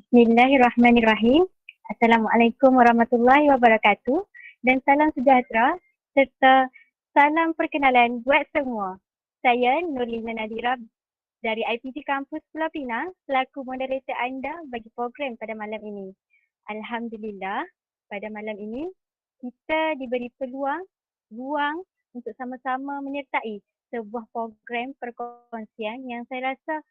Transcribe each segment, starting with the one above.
Bismillahirrahmanirrahim. Assalamualaikum warahmatullahi wabarakatuh dan salam sejahtera serta salam perkenalan buat semua. Saya Nurlina Nadira dari IPG Kampus Pulau Pinang selaku moderator anda bagi program pada malam ini. Alhamdulillah, pada malam ini kita diberi ruang untuk sama-sama menyertai sebuah program perkongsian yang saya rasa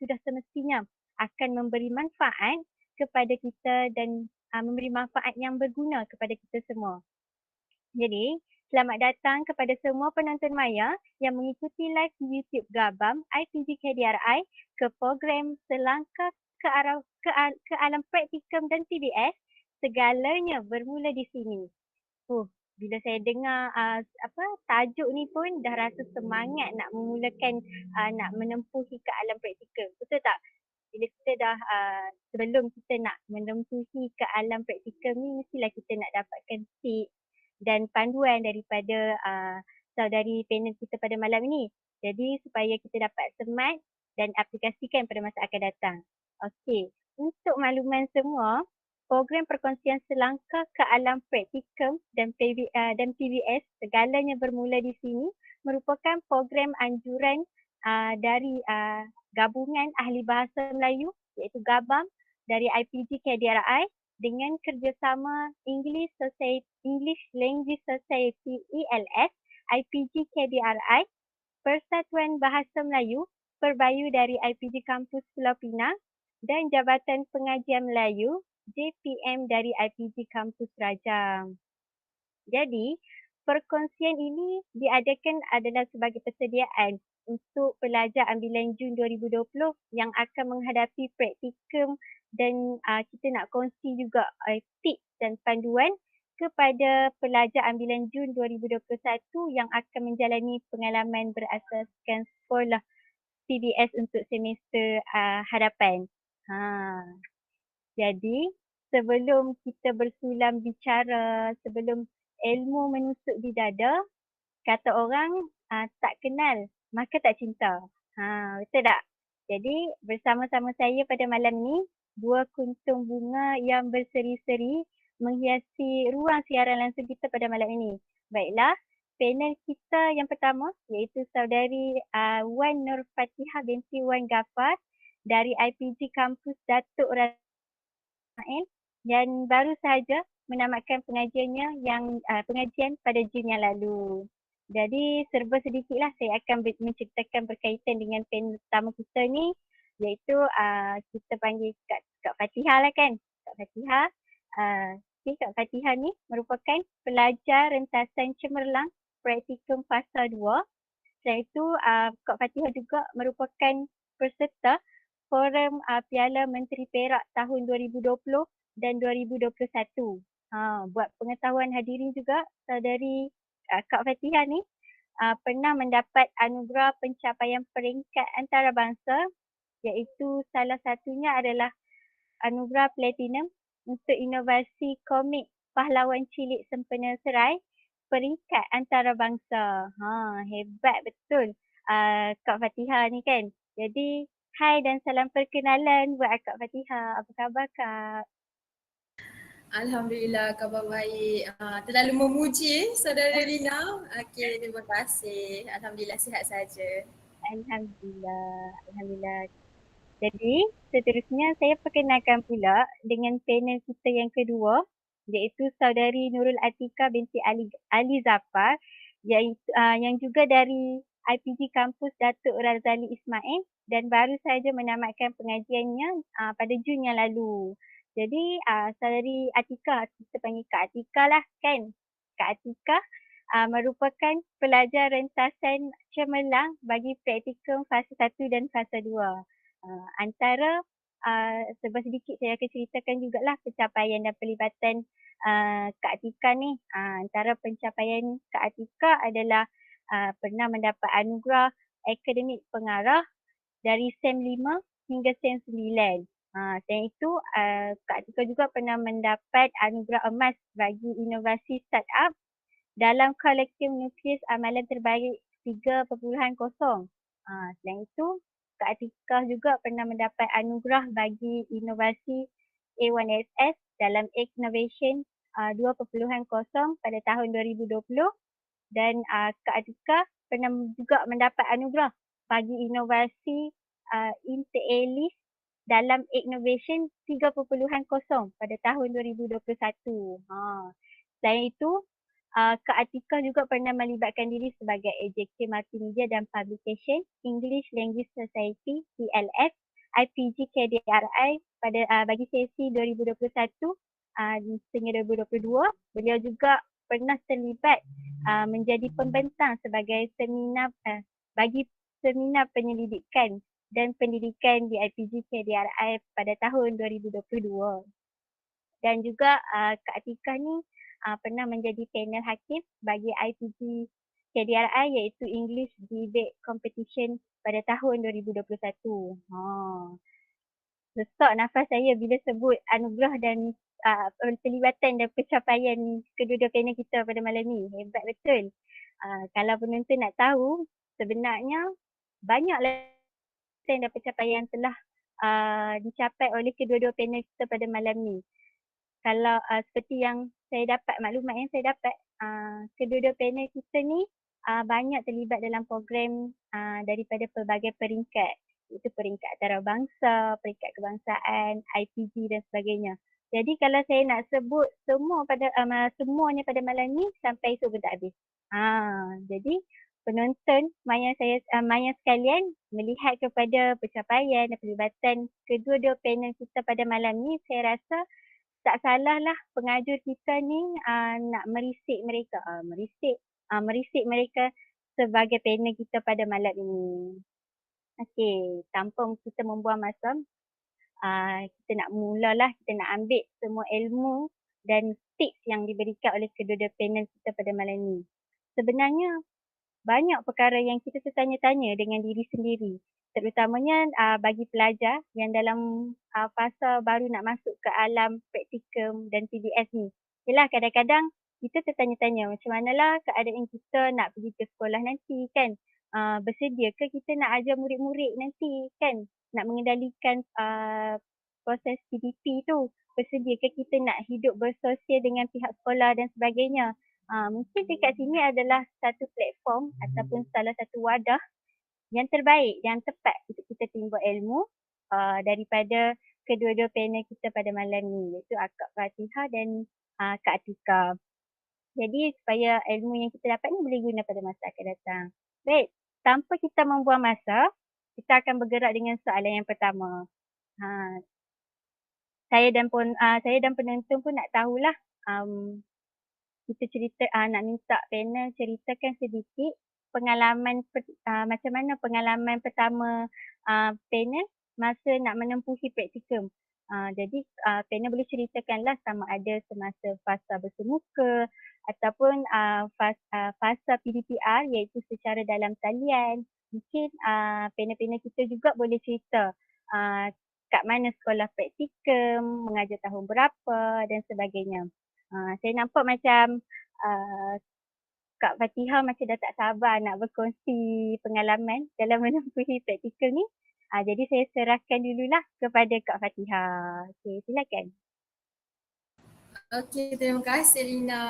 sudah semestinya akan memberi manfaat kepada kita dan memberi manfaat yang berguna kepada kita semua. Jadi, selamat datang kepada semua penonton maya yang mengikuti live di YouTube Gabam IPG KDRI ke program Selangkah ke Alam Praktikum dan PBS. Segalanya bermula di sini. Bila saya dengar tajuk ni pun dah rasa semangat nak memulakan nak menempuhi ke alam praktikum. Betul tak? Bila kita dah sebelum kita nak menempuhi ke alam praktikum ni, mestilah kita nak dapatkan tips dan panduan daripada saudari panel kita pada malam ini. Jadi supaya kita dapat semat dan aplikasikan pada masa akan datang. Okey, untuk makluman semua, program perkongsian Selangkah ke Alam Praktikum dan PBS segalanya bermula di sini merupakan program anjuran dari Gabungan Ahli Bahasa Melayu iaitu GABAM dari IPG KDRI dengan kerjasama English Language Society ELS, IPG KDRI, Persatuan Bahasa Melayu Perbayu dari IPG Kampus Pulau Pinang dan Jabatan Pengajian Melayu JPM dari IPG Kampus Rajang. Jadi, perkongsian ini diadakan adalah sebagai persediaan untuk pelajar ambilan Jun 2020 yang akan menghadapi praktikum dan kita nak kongsi juga tips dan panduan kepada pelajar ambilan Jun 2021 yang akan menjalani pengalaman berasaskan sekolah PBS untuk semester hadapan. Jadi, sebelum kita bersulam bicara, sebelum ilmu menusuk di dada, kata orang tak kenal, maka tak cinta. Betul tak? Jadi, bersama-sama saya pada malam ni, dua kuntung bunga yang berseri-seri menghiasi ruang siaran langsung kita pada malam ini. Baiklah, panel kita yang pertama iaitu saudari Wan Nur Fatihah binti Wan Gafar dari IPG Kampus Datuk Ismail dan baru sahaja menamatkan pengajiannya pengajian pada Jun yang lalu. Jadi serba sedikitlah saya akan menceritakan berkaitan dengan panel pertama kita ni, iaitu kita panggil Kak Fatihah lah kan. Kak Fatihah. Kak Fatihah ni merupakan pelajar rentasan cemerlang praktikum fasa 2. Selain itu Kak Fatihah juga merupakan peserta Forum Piala Menteri Perak tahun 2020 dan 2021. Buat pengetahuan hadirin juga, saudari Kak Fatihah ni pernah mendapat anugerah pencapaian peringkat antarabangsa iaitu salah satunya adalah anugerah platinum untuk inovasi komik Pahlawan Cilik Sempena Serai peringkat antarabangsa. Hebat betul Kak Fatihah ni kan. Jadi hai dan salam perkenalan buat Kak Fatihah. Apa khabar Kak? Alhamdulillah, khabar baik. Terlalu memuji Saudara Lina. Okey, terima kasih. Alhamdulillah sihat saja. Alhamdulillah. Jadi seterusnya saya perkenalkan pula dengan panel kita yang kedua iaitu saudari Nurul Atika binti Ali Zafar yang juga dari IPG Kampus Datuk Razali Ismail dan baru saja menamatkan pengajiannya pada Jun yang lalu. Jadi saudari Atika, kita panggil Kak Atika lah kan. Kak Atika merupakan pelajar rentasan cemerlang bagi praktikum fasa 1 dan fasa 2. Antara serba sedikit saya akan ceritakan jugalah pencapaian dan pelibatan Kak Atika ni. Antara pencapaian Kak Atika adalah pernah mendapat anugerah akademik pengarah dari SEM 5 hingga SEM 9. Selain itu, Kak Atika juga pernah mendapat anugerah emas bagi inovasi startup dalam kolektif nukleus amalan terbaik 3.0. Selain itu, Kak Kak Atikah juga pernah mendapat anugerah bagi inovasi A1SS dalam Innovation 2.0 pada tahun 2020 dan Kak Atikah pernah juga mendapat anugerah bagi inovasi Inter-A-List dalam Innovation 3.0 pada tahun 2021. Selain itu, Kak Atikah juga pernah melibatkan diri sebagai AJK Multimedia dan Publication English Language Society ELS IPG KDRI pada bagi sesi 2021 sehingga 2022. Beliau juga pernah terlibat menjadi pembentang sebagai seminar bagi seminar penyelidikan dan pendidikan di IPG KDRI pada tahun 2022. Dan juga Kak Atikah ni pernah menjadi panel hakim bagi IPG KDRI iaitu English Debate Competition pada tahun 2021. Sesak nafas saya bila sebut anugerah dan terlibatan dan pencapaian kedua-dua panel kita pada malam ni. Hebat betul. Kalau penonton nak tahu, sebenarnya banyaklah dan pencapaian telah dicapai oleh kedua-dua panel kita pada malam ni. Kalau seperti yang saya dapat, maklumat yang saya dapat, kedua-dua panel kita ni banyak terlibat dalam program daripada pelbagai peringkat. Itu peringkat antarabangsa, peringkat kebangsaan, IPG dan sebagainya. Jadi kalau saya nak sebut semuanya pada malam ni sampai esok pun tak habis. Jadi penonton maya sekalian melihat kepada pencapaian dan pelibatan kedua-dua panel kita pada malam ni, saya rasa tak salahlah pengajur kita ni nak merisik mereka sebagai panel kita pada malam ini. Okey, tanpa kita membuang masa, kita nak mulalah, kita nak ambil semua ilmu dan tips yang diberikan oleh kedua-dua panel kita pada malam ini. Sebenarnya banyak perkara yang kita tertanya-tanya dengan diri sendiri, terutamanya bagi pelajar yang dalam fasa baru nak masuk ke alam praktikum dan PBS ni. Yalah, kadang-kadang kita tertanya-tanya macam manalah keadaan kita nak pergi ke sekolah nanti kan. Bersedia ke kita nak ajar murid-murid nanti kan, nak mengendalikan proses PDP tu. Bersedia ke kita nak hidup bersosial dengan pihak sekolah dan sebagainya. Mungkin dekat sini adalah satu platform ataupun salah satu wadah yang terbaik, yang tepat untuk kita timbul ilmu daripada kedua-dua panel kita pada malam ni, iaitu Akak Fatihah dan Kak Atikah. Jadi supaya ilmu yang kita dapat ni boleh guna pada masa akan datang. Baik, tanpa kita membuang masa, kita akan bergerak dengan soalan yang pertama. Saya dan penonton pun nak tahulah, kita cerita, nak minta panel ceritakan sedikit pengalaman macam mana pengalaman pertama panel masa nak menempuhi praktikum. Jadi panel boleh ceritakanlah sama ada semasa fasa bersemuka ataupun fasa PDPR iaitu secara dalam talian. Mungkin panel-panel kita juga boleh cerita kat mana sekolah praktikum, mengajar tahun berapa dan sebagainya. Saya nampak macam Kak Fatihah macam dah tak sabar nak berkongsi pengalaman dalam menempuhi praktikum ni. Jadi saya serahkan dululah kepada Kak Fatihah. Okey, silakan. Okey, terima kasih Lina.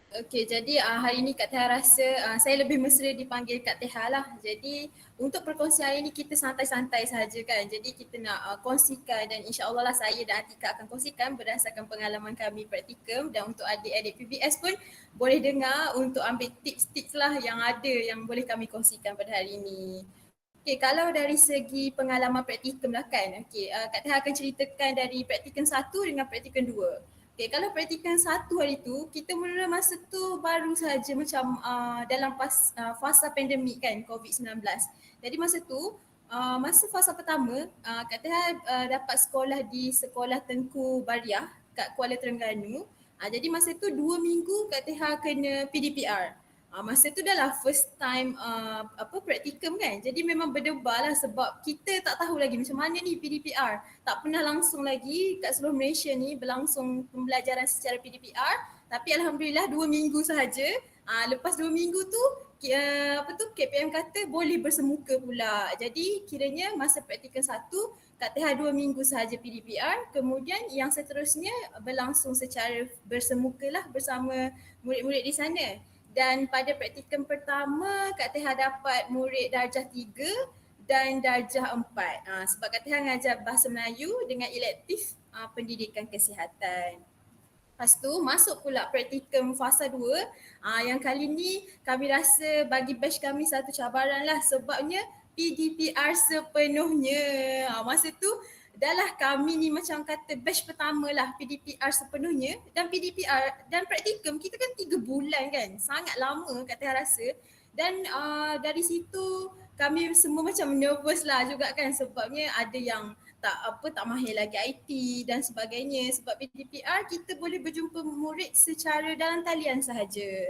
Okey, jadi hari ini Kak Teha rasa saya lebih mesra dipanggil Kak Teha lah. Jadi untuk perkongsian hari ini kita santai-santai saja kan. Jadi kita nak kongsikan dan insya-Allah lah saya dan Atika akan kongsikan berdasarkan pengalaman kami praktikum, dan untuk adik-adik PBS pun boleh dengar untuk ambil tips-tips lah yang ada yang boleh kami kongsikan pada hari ini. Okey, kalau dari segi pengalaman praktikum lah kan. Okey, Kak Teha akan ceritakan dari praktikum 1 dengan praktikum 2. Okay, kalau praktikum 1 hari tu, kita mula masa tu baru saja macam dalam fasa pandemik kan, COVID-19. Jadi masa tu, masa fasa pertama, Kak Teha dapat sekolah di Sekolah Tengku Bariah kat Kuala Terengganu. Jadi masa tu 2 minggu Kak Teha kena PDPR. Masa tu dah lah first time praktikum kan. Jadi memang berdebar lah sebab kita tak tahu lagi macam mana ni PDPR. Tak pernah langsung lagi kat seluruh Malaysia ni berlangsung pembelajaran secara PDPR. Tapi alhamdulillah 2 minggu sahaja. Lepas 2 minggu tu KPM kata boleh bersemuka pula. Jadi kiranya masa praktikal 1 Kak Teha 2 minggu sahaja PDPR, kemudian yang seterusnya berlangsung secara bersemuka lah bersama murid-murid di sana. Dan pada praktikum pertama Kak Teha dapat murid darjah 3 dan darjah 4. Sebab Kak Teha ngajar bahasa Melayu dengan elektif pendidikan kesihatan. Lepas tu masuk pula praktikum fasa 2. Yang kali ni kami rasa bagi batch kami satu cabaran lah sebabnya PDPR sepenuhnya. Masa tu dah lah kami ni macam kata batch pertama lah PDPR sepenuhnya, dan PDPR dan praktikum kita kan 3 bulan kan. Sangat lama Kak Teh rasa, dan dari situ kami semua macam nervous lah juga kan sebabnya ada yang tak mahir lagi IT dan sebagainya. Sebab PDPR kita boleh berjumpa murid secara dalam talian sahaja.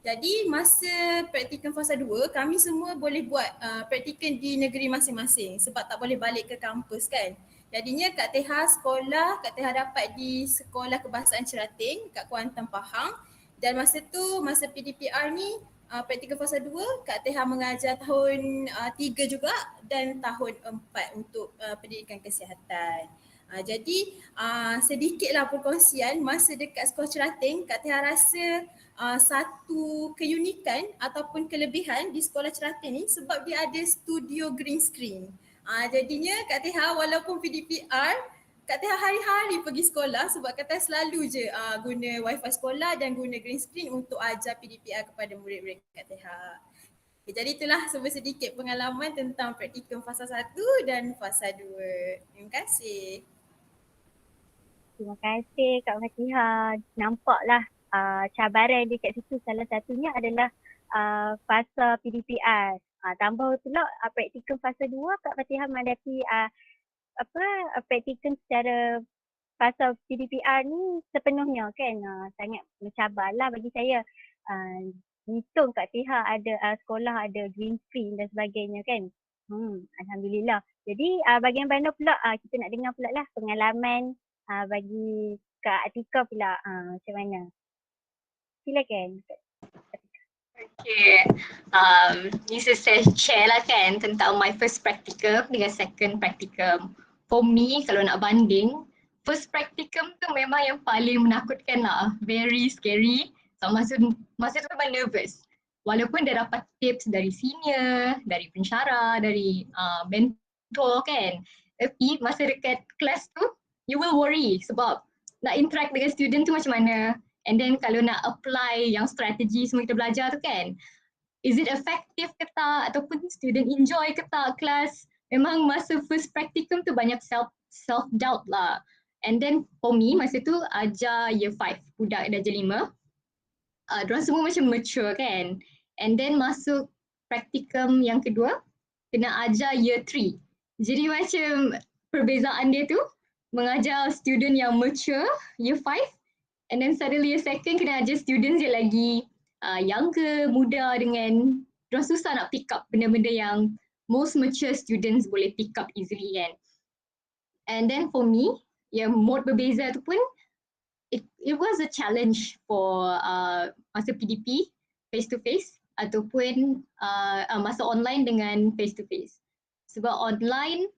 Jadi masa praktikum fasa 2 kami semua boleh buat praktikum di negeri masing-masing sebab tak boleh balik ke kampus kan. Jadinya Kak Teha sekolah, Kak Teha dapat di Sekolah Kebahasaan Cerating kat Kuantan Pahang, dan masa tu masa PDPR ni praktikal fasa 2 Kak Teha mengajar tahun 3 juga dan tahun 4 untuk pendidikan kesihatan. Jadi sedikitlah perkongsian masa dekat Sekolah Cerating. Kak Teha rasa satu keunikan ataupun kelebihan di Sekolah Cerating ni sebab dia ada studio green screen. Jadinya Kak Teha walaupun PDPR, Kak Teha hari-hari pergi sekolah sebab Kak Teha selalu je guna wifi sekolah dan guna green screen untuk ajar PDPR kepada murid-murid Kak Teha. Okay, jadi itulah sedikit pengalaman tentang praktikum fasa 1 dan fasa 2. Terima kasih. Terima kasih Kak Fatihah. Nampaklah cabaran dia kat situ. Salah satunya adalah fasa PDPR. Tambah pula praktikum fasa 2 Kak Fatihah menghadapi praktikum secara fasa PDPR ni sepenuhnya kan. Sangat mencabarlah bagi saya. Untung Kak Tiha ada sekolah ada green screen dan sebagainya kan. Alhamdulillah. Jadi bahagian bandar pula kita nak dengar pula lah pengalaman bagi Kak Atika pula macam mana. Silakan. Okay, ni saya share lah kan tentang my first practicum dengan second practicum. For me, kalau nak banding, first practicum tu memang yang paling menakutkan lah. Very scary. So masa tu memang nervous. Walaupun dah dapat tips dari senior, dari pensyarah, dari mentor kan. Tapi masa dekat kelas tu, you will worry sebab nak interact dengan student tu macam mana. And then kalau nak apply yang strategi semua kita belajar tu kan, is it effective ke tak ataupun student enjoy ke tak kelas. Memang masa first practicum tu banyak self doubt lah. And then for me masa tu ajar year 5, budak darjah 5. Diorang semua macam mature kan. And then masuk practicum yang kedua, kena ajar year 3. Jadi macam perbezaan dia tu, mengajar student yang mature year 5, and then suddenly year second kena ajar students yang lagi younger, muda dengan diorang susah nak pick up benda-benda yang most mature students boleh pick up easily kan. And then for me, yang mode berbeza tu pun it was a challenge for masa PDP face to face ataupun masa online dengan face to face. Sebab online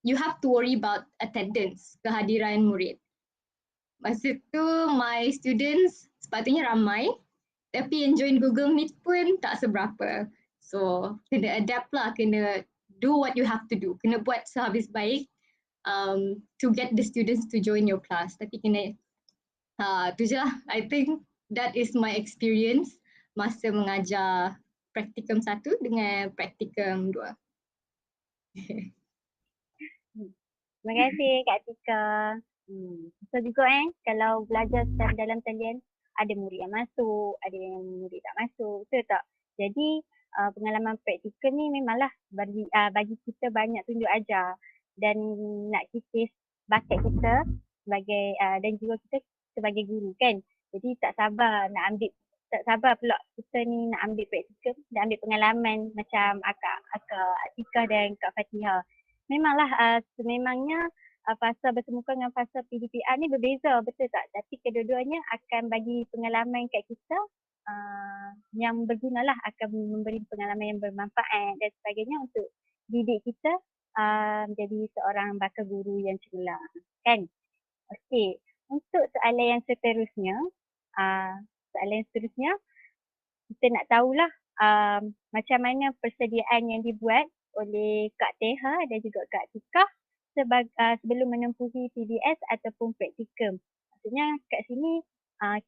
you have to worry about attendance, kehadiran murid. Masa tu my students sepatutnya ramai tapi yang join Google Meet pun tak seberapa. So kena adapt lah, kena do what you have to do. Kena buat sehabis baik to get the students to join your class. Tapi kena tu je lah. I think that is my experience masa mengajar praktikum 1 dengan praktikum 2. Terima kasih Kak Tika. So juga kalau belajar secara dalam talian ada murid yang masuk, ada yang murid tak masuk, betul tak? Jadi pengalaman praktikal ni memanglah bagi kita banyak tunjuk ajar dan nak kikis bakat kita sebagai dan juga kita sebagai guru kan. Jadi tak sabar pula kita ni nak ambil praktikal, nak ambil pengalaman macam Kak Atika dan Kak Fatihah. Memanglah sememangnya fasa bersemuka dengan fasa PDPR ni berbeza, betul tak? Tapi kedua-duanya akan bagi pengalaman kat kita yang berguna lah, akan memberi pengalaman yang bermanfaat dan sebagainya untuk didik kita menjadi seorang bakal guru yang cemerlang, kan? Okey, untuk soalan yang seterusnya, kita nak tahulah macam mana persediaan yang dibuat oleh Kak Teha dan juga Kak Tika sebelum menempuhi PBS ataupun praktikum. Maksudnya kat sini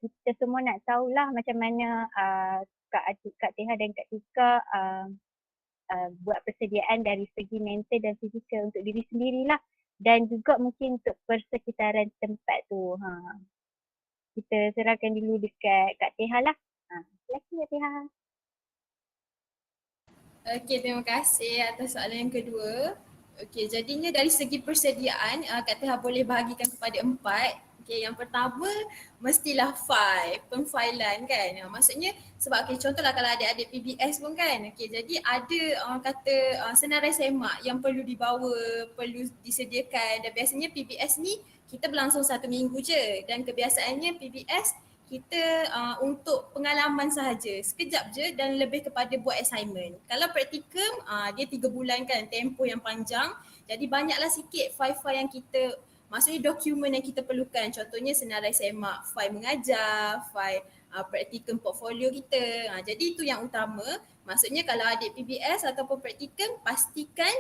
kita semua nak tahulah macam mana Kak Teha dan Kak Tika buat persediaan dari segi mental dan fizikal untuk diri sendirilah, dan juga mungkin untuk persekitaran tempat tu. Kita serahkan dulu dekat Kak Teha lah. Silakan Kak Teha. Okey, terima kasih atas soalan yang kedua. Okey, jadinya dari segi persediaan, Kak Teha boleh bahagikan kepada 4. Okey, yang pertama mestilah file, penfailan kan. Maksudnya sebab contohlah kalau adik-adik PBS pun kan. Okey, jadi ada orang kata senarai semak yang perlu dibawa, perlu disediakan, dan biasanya PBS ni kita berlangsung 1 minggu je, dan kebiasaannya PBS kita untuk pengalaman sahaja, sekejap je, dan lebih kepada buat assignment. Kalau praktikum dia 3 bulan kan, tempoh yang panjang, jadi banyaklah sikit file-file yang kita, maksudnya dokumen yang kita perlukan. Contohnya senarai semak, file mengajar, file praktikum portfolio kita. Jadi itu yang utama. Maksudnya kalau adik PBS ataupun praktikum, pastikan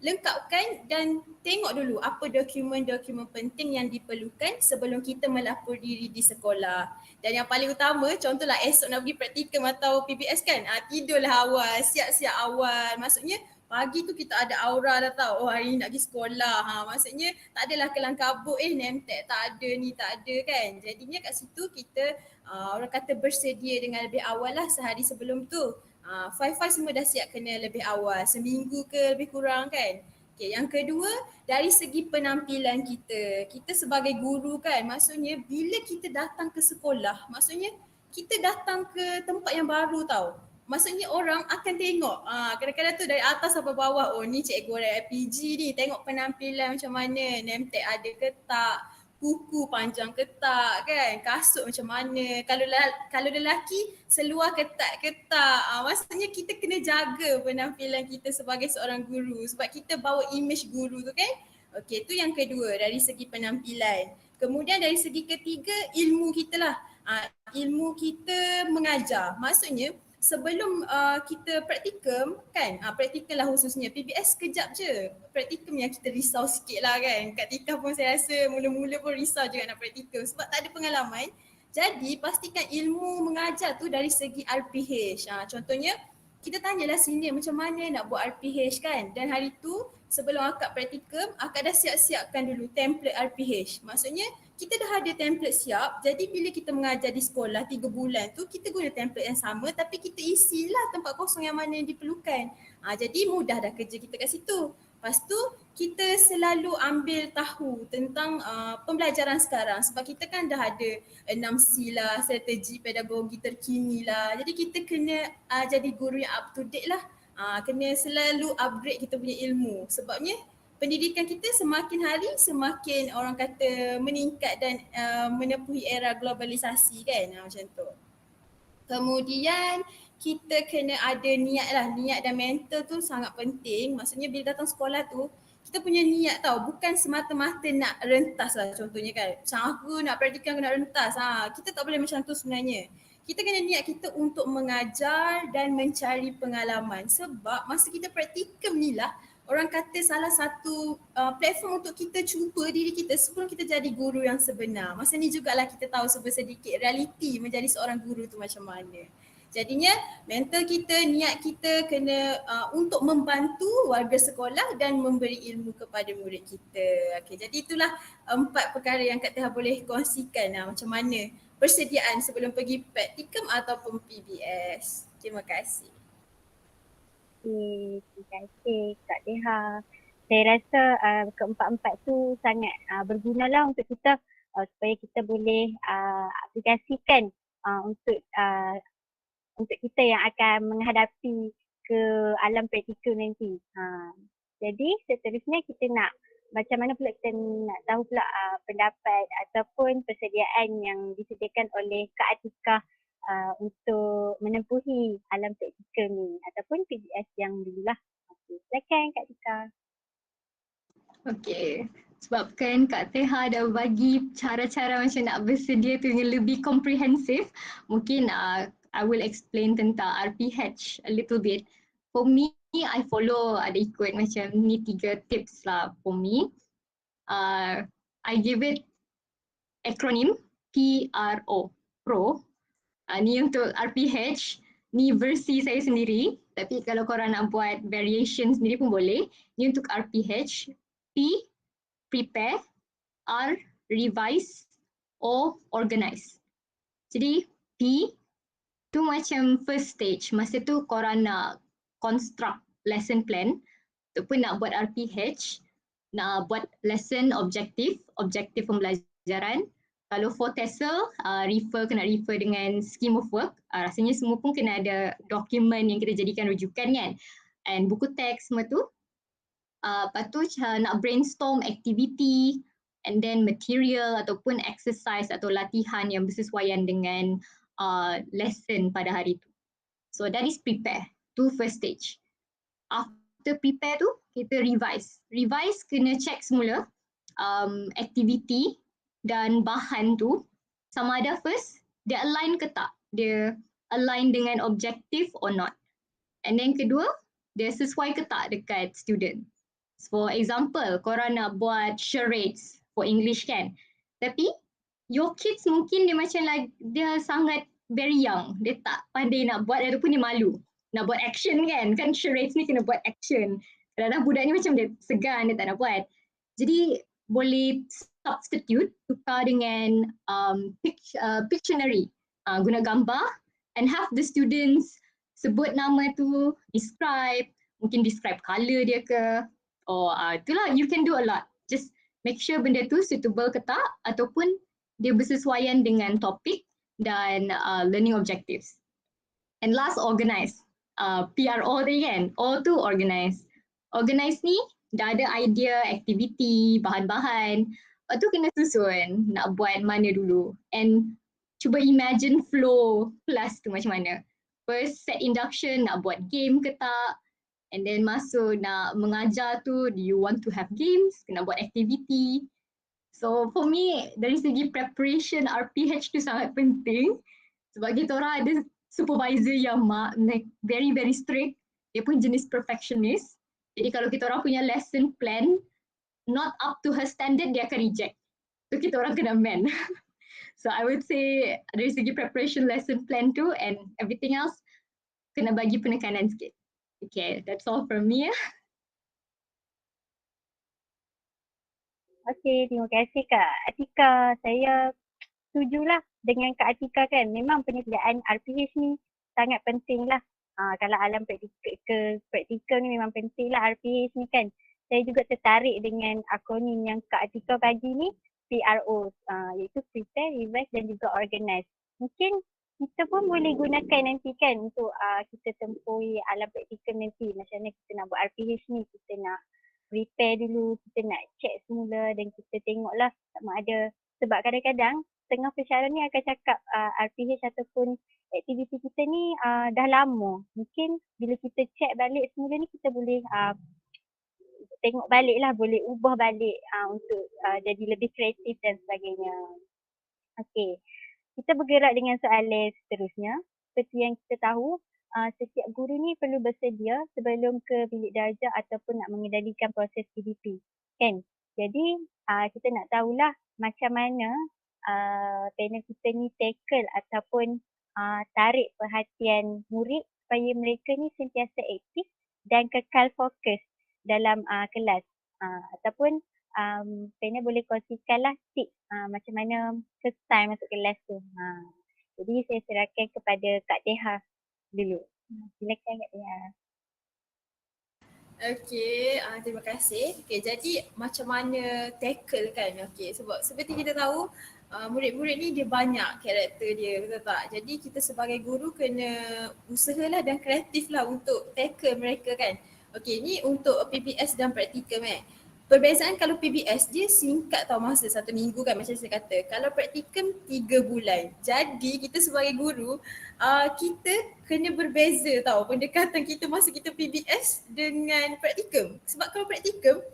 lengkapkan dan tengok dulu apa dokumen-dokumen penting yang diperlukan sebelum kita melapor diri di sekolah. Dan yang paling utama, contohlah esok nak pergi praktikum atau PBS kan, tidurlah awal, siap-siap awal. Maksudnya pagi tu kita ada aura dah tahu, oh hari ni nak pergi sekolah. Maksudnya tak adalah kelang kabut, name tag tak ada, ni tak ada kan. Jadinya kat situ kita orang kata bersedia dengan lebih awal lah, sehari sebelum tu. File-file semua dah siap kena lebih awal, seminggu ke lebih kurang kan. Okay, yang kedua dari segi penampilan kita. Kita sebagai guru kan, maksudnya bila kita datang ke sekolah, maksudnya kita datang ke tempat yang baru tau. Maksudnya orang akan tengok, kadang-kadang tu dari atas sampai bawah, oh ni cikgu orang LPG ni, tengok penampilan macam mana, name tag ada ke tak, kuku panjang ke tak kan, kasut macam mana, kalau lelaki seluar ketat ke tak. Maksudnya kita kena jaga penampilan kita sebagai seorang guru sebab kita bawa image guru tu kan. Okey, tu yang kedua dari segi penampilan. Kemudian dari segi ketiga, ilmu kita lah. Ilmu kita mengajar. Maksudnya sebelum kita praktikum kan, praktikum lah khususnya, PBS sekejap je, praktikum yang kita risau sikit lah kan. Kak Tika pun saya rasa mula-mula pun risau juga nak praktikum sebab tak ada pengalaman. Jadi pastikan ilmu mengajar tu dari segi RPH. Contohnya kita tanyalah senior macam mana nak buat RPH kan, dan hari tu sebelum akak praktikum, akak dah siap-siapkan dulu template RPH. Maksudnya kita dah ada template siap, jadi bila kita mengajar di sekolah 3 bulan tu, kita guna template yang sama tapi kita isilah tempat kosong yang mana yang diperlukan. Jadi mudah dah kerja kita kat situ. Lepas tu kita selalu ambil tahu tentang pembelajaran sekarang sebab kita kan dah ada 6C lah, strategi pedagogi terkini lah. Jadi kita kena jadi guru yang up to date lah. Kena selalu upgrade kita punya ilmu sebabnya pendidikan kita semakin hari semakin orang kata meningkat dan menepuhi era globalisasi kan, macam tu. Kemudian kita kena ada niat lah, niat dan mental tu sangat penting. Maksudnya bila datang sekolah tu kita punya niat tau, bukan semata-mata nak rentas lah contohnya kan. Macam aku nak praktikan aku nak rentas, kita tak boleh macam tu sebenarnya. Kita kena niat kita untuk mengajar dan mencari pengalaman sebab masa kita praktikum ni lah orang kata salah satu platform untuk kita cuba diri kita sebelum kita jadi guru yang sebenar. Masa ni jugalah kita tahu sedikit realiti menjadi seorang guru tu macam mana. Jadinya mental kita, niat kita kena untuk membantu warga sekolah dan memberi ilmu kepada murid kita. Okay, jadi itulah 4 perkara yang Kak Teha boleh kongsikan macam mana persediaan sebelum pergi praktikum ataupun PBS. Terima kasih. Terima kasih Kak Teha. Saya rasa keempat-empat tu sangat bergunalah untuk kita supaya kita boleh aplikasikan untuk kita yang akan menghadapi ke alam praktikum nanti. Jadi seterusnya kita nak macam mana pula kita nak tahu pula pendapat ataupun persediaan yang disediakan oleh Kak Atikah untuk menempuhi alam praktikal ni ataupun PBS yang dululah. Okay, silakan Kak Tika. Okay, sebabkan Kak Teha dah bagi cara-cara macam nak bersedia tu yang lebih komprehensif, mungkin I will explain tentang RPH a little bit. For me, I follow ada ikut macam ni 3 tips lah for me. I give it acronym PRO, Pro. Ni untuk RPH, ni versi saya sendiri. Tapi kalau korang nak buat variation sendiri pun boleh. Ni untuk RPH. P, prepare. R, revise. O, organize. Jadi P tu macam first stage. Masa tu korang nak construct lesson plan ataupun nak buat RPH, nak buat lesson objektif pembelajaran. Kalau for TESOL, kena refer dengan scheme of work. Rasanya semua pun kena ada dokumen yang kita jadikan rujukan kan. And buku teks semua tu. Lepas tu nak brainstorm activity and then material ataupun exercise atau latihan yang bersesuaian dengan lesson pada hari tu. So that is prepare. Tu first stage. After prepare tu, kita revise. Revise kena check semula activity dan bahan tu sama ada first dia align ke tak, dia align dengan objektif or not. And then kedua, dia sesuai ke tak dekat student. For example, korang nak buat charades for English kan, tapi your kids mungkin dia macam dia sangat very young, dia tak pandai nak buat ataupun dia malu nak buat action kan charades ni kena buat action. Kadang-kadang budak ni macam dia segan, dia tak nak buat. Jadi boleh substitute, tukar dengan Pictionary, guna gambar and have the students sebut nama tu, mungkin describe colour dia ke, itulah, you can do a lot. Just make sure benda tu suitable ke tak ataupun dia bersesuaian dengan topik dan learning objectives. And last, organize. PRO tadi kan, O tu organize. Organize ni dah ada idea, aktiviti, bahan-bahan. Lepas tu kena susun nak buat mana dulu. And cuba imagine flow class tu macam mana. First set induction, nak buat game ke tak. And then masuk nak mengajar tu, do you want to have games? Kena buat aktiviti. So for me, dari segi preparation RPH tu sangat penting. Sebab kita orang ada supervisor yang very very strict. Dia pun jenis perfectionist. Jadi kalau kita orang punya lesson plan not up to her standard, dia akan reject. So kita orang kena man. So I would say dari segi preparation lesson plan tu and everything else kena bagi penekanan sikit. Okay, that's all from me. Okay, terima kasih Kak Atika. Saya setujulah dengan Kak Atika kan. Memang penyediaan RPH ni sangat penting lah. Kalau alam praktikal ni memang penting lah RPH ni kan. Saya juga tertarik dengan akronim yang Kak Atika bagi ni, PRO, iaitu prepare, revise dan juga organize. Mungkin kita pun boleh gunakan nanti kan untuk kita tempuhi alam praktikal nanti. Macam mana kita nak buat RPH ni, kita nak prepare dulu, kita nak check semula dan kita tengoklah sama ada. Sebab kadang-kadang tengah persyaratan ni akan cakap RPH ataupun aktiviti kita ni dah lama. Mungkin bila kita check balik semula ni kita boleh tengok balik lah, boleh ubah balik untuk jadi lebih kreatif dan sebagainya. Okey, kita bergerak dengan soalan seterusnya. Seperti yang kita tahu, setiap guru ni perlu bersedia sebelum ke bilik darjah ataupun nak mengendalikan proses PDP. Kan? Jadi kita nak tahulah macam mana panel kita ni tackle ataupun tarik perhatian murid supaya mereka ni sentiasa aktif dan kekal fokus dalam kelas. Ataupun panel boleh kongsikanlah tips macam mana kesan masuk kelas tu. Jadi saya serahkan kepada Kak Teha dulu. Silakan Kak Teha. Okay, terima kasih. Okay, jadi macam mana tackle kan? Okay, sebab seperti kita tahu murid-murid ni dia banyak karakter dia, betul tak? Jadi kita sebagai guru kena usahalah dan kreatif lah untuk tackle mereka kan. Okay, ni untuk PPS dan praktikum perbezaan kalau PBS dia singkat tau masa 1 minggu kan macam saya kata. Kalau praktikum 3 bulan. Jadi kita sebagai guru kita kena berbeza tau pendekatan kita masa kita PBS dengan praktikum. Sebab kalau praktikum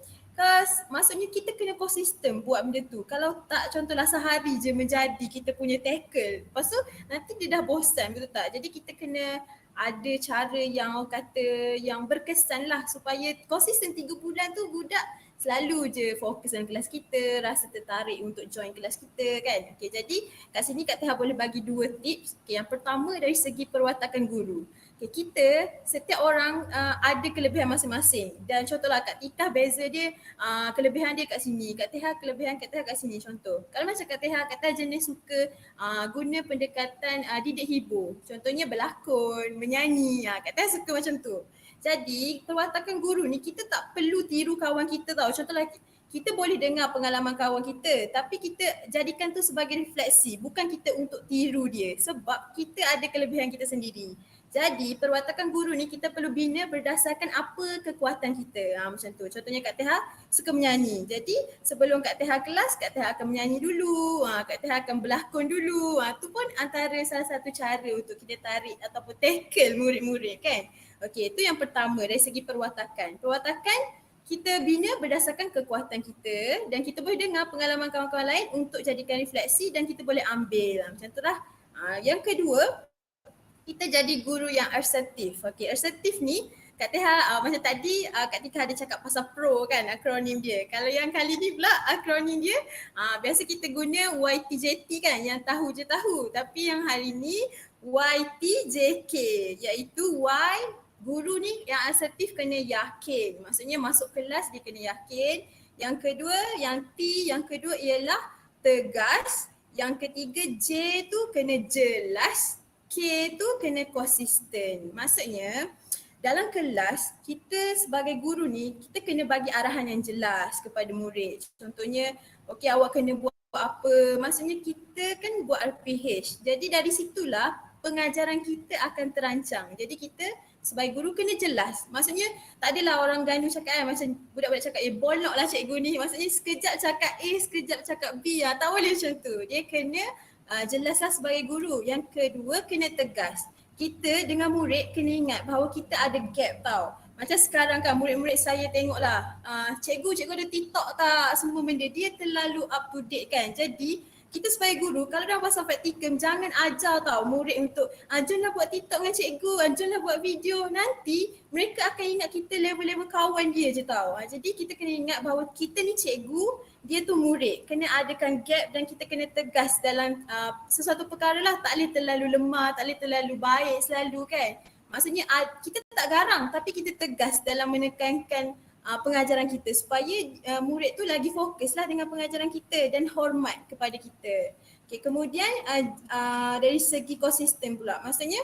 maksudnya kita kena konsisten buat benda tu. Kalau tak contohlah sehari je menjadi kita punya tackle. Lepas tu nanti dia dah bosan, betul tak? Jadi kita kena ada cara yang orang kata yang berkesan lah supaya konsisten 3 bulan tu budak selalu je fokus dalam kelas kita, rasa tertarik untuk join kelas kita kan. Okay, jadi kat sini Kak Teha boleh bagi 2 tips. Okay, yang pertama dari segi perwatakan guru. Okay, kita setiap orang ada kelebihan masing-masing dan contohlah Kak Tika beza dia kelebihan dia kat sini, Kak Teha kelebihan Kak Teha kat sini contoh. Kalau macam Kak Teha jenis suka guna pendekatan didik hibur. Contohnya berlakon, menyanyi, Kak Teha suka macam tu. Jadi perwatakan guru ni kita tak perlu tiru kawan kita tau. Contohlah kita boleh dengar pengalaman kawan kita tapi kita jadikan tu sebagai refleksi, bukan kita untuk tiru dia sebab kita ada kelebihan kita sendiri. Jadi perwatakan guru ni kita perlu bina berdasarkan apa kekuatan kita. Macam tu. Contohnya Kak Teha suka menyanyi. Jadi sebelum Kak Teha kelas, Kak Teha akan menyanyi dulu. Kak Teha akan berlakon dulu. Tu pun antara salah satu cara untuk kita tarik ataupun tackle murid-murid kan. Okey, itu yang pertama dari segi perwatakan. Perwatakan kita bina berdasarkan kekuatan kita dan kita boleh dengar pengalaman kawan-kawan lain untuk jadikan refleksi dan kita boleh ambil. Macam tu lah. Yang kedua, kita jadi guru yang asertif. Okey, asertif ni Kak Teha macam tadi Kak Tika ada cakap pasal PRO kan, akronim dia. Kalau yang kali ni pula akronim dia biasa kita guna YTJT kan, yang tahu je tahu. Tapi yang hari ni YTJK, iaitu Y, guru ni yang asertif kena yakin. Maksudnya masuk kelas dia kena yakin. Yang kedua, yang T yang kedua ialah tegas. Yang ketiga J tu kena jelas. K tu kena konsisten. Maksudnya dalam kelas kita sebagai guru ni kita kena bagi arahan yang jelas kepada murid. Contohnya okey awak kena buat apa. Maksudnya kita kan buat RPH. Jadi dari situlah pengajaran kita akan terancang. Jadi kita sebagai guru kena jelas. Maksudnya tak adalah orang gandu cakap macam budak-budak cakap bolok lah cikgu ni. Maksudnya sekejap cakap A, sekejap cakap B. Tak boleh macam tu. Dia kena jelaslah sebagai guru. Yang kedua kena tegas. Kita dengan murid kena ingat bahawa kita ada gap tau. Macam sekarang kan murid-murid saya tengoklah cikgu ada TikTok tak semua benda. Dia terlalu up to date kan. Jadi kita sebagai guru kalau dah pasal praktikum jangan ajar tau murid untuk jomlah buat TikTok dengan cikgu, jomlah buat video. Nanti mereka akan ingat kita level-level kawan dia je tau. Jadi kita kena ingat bahawa kita ni cikgu, dia tu murid. Kena adakan gap dan kita kena tegas dalam sesuatu perkara lah. Tak boleh terlalu lemah, tak boleh terlalu baik selalu kan. Maksudnya kita tak garang tapi kita tegas dalam menekankan pengajaran kita supaya murid tu lagi fokus lah dengan pengajaran kita dan hormat kepada kita. Okay, kemudian dari segi konsisten pula. Maksudnya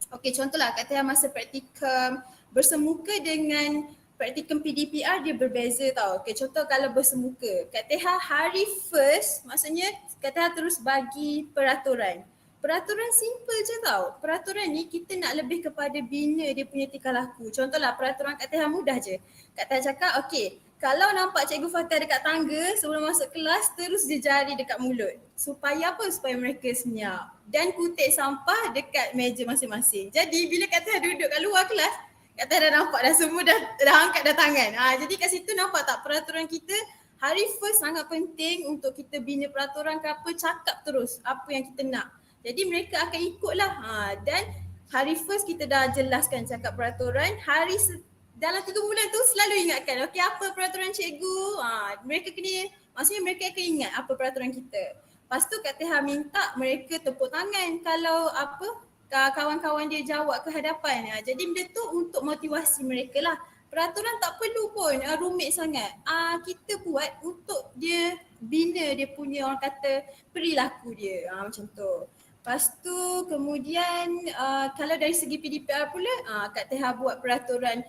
contohlah Kak Teha masa praktikum bersemuka dengan praktikum PDPR dia berbeza tau. Contoh kalau bersemuka, Kak Teha hari first maksudnya Kak Teha terus bagi peraturan. Peraturan simple je tau. Peraturan ni kita nak lebih kepada bina dia punya tingkah laku. Contohlah peraturan Kak Teha mudah je. Kak Teha cakap kalau nampak Cikgu Fatah dekat tangga sebelum masuk kelas terus dia jari dekat mulut. Supaya apa? Supaya mereka senyap. Dan kutip sampah dekat meja masing-masing. Jadi bila Kak Teha duduk kat luar kelas, Kak Teha dah nampak dah semua dah angkat dah tangan. Jadi kat situ nampak tak peraturan kita hari first sangat penting untuk kita bina peraturan ke apa, cakap terus apa yang kita nak. Jadi mereka akan ikutlah dan hari first kita dah jelaskan cakap peraturan, dalam 3 bulan tu selalu ingatkan apa peraturan cikgu, mereka kena, maksudnya mereka akan ingat apa peraturan kita. Lepas tu Kak Teha minta mereka tepuk tangan kalau kawan-kawan dia jawab ke hadapan. Jadi benda tu untuk motivasi mereka lah. Peraturan tak perlu pun rumit sangat. Kita buat untuk dia bina dia punya orang kata perilaku dia macam tu. Lepas tu kemudian kalau dari segi PDPR pula Kak Teha buat peraturan,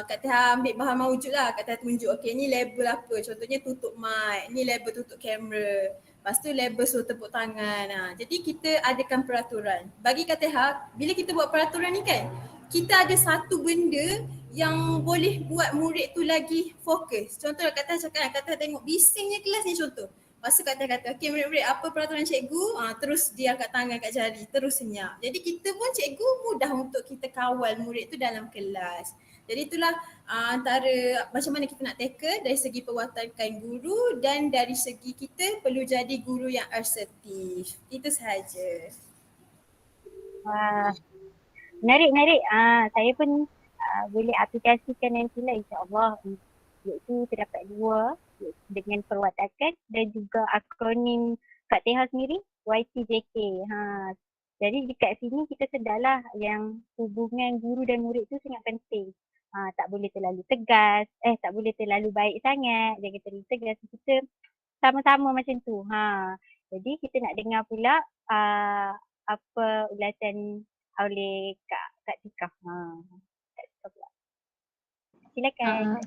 Kak Teha ambil bahan mawujud lah, Kak Teha tunjuk ni label apa, contohnya tutup mic, ni label tutup kamera, lepas tu label suruh tepuk tangan. Jadi kita adakan peraturan. Bagi Kak Teha, bila kita buat peraturan ni kan, kita ada satu benda yang boleh buat murid tu lagi fokus. Contoh kata cakap, kata tengok bisingnya kelas ni contoh. Lepas tu kata, okey murid-murid apa peraturan cikgu? Terus dia angkat tangan kat jari, terus senyap. Jadi kita pun cikgu mudah untuk kita kawal murid tu dalam kelas. Jadi itulah antara macam mana kita nak tackle dari segi perwattakan guru dan dari segi kita perlu jadi guru yang asertif. Itu sahaja. Wah, menarik. Saya pun boleh aplikasikan nantilah insya-Allah. Iaitu terdapat dua dengan perwatakan dan juga akronim Kak Teha sendiri YTJK. Jadi dekat sini kita sedarlah yang hubungan guru dan murid tu sangat penting. Tak boleh terlalu tegas, tak boleh terlalu baik sangat, jangan terlalu tegas. Kita sama-sama macam tu. Jadi kita nak dengar pula apa ulasan oleh Kak Tika. Kak Tika pula. Silakan.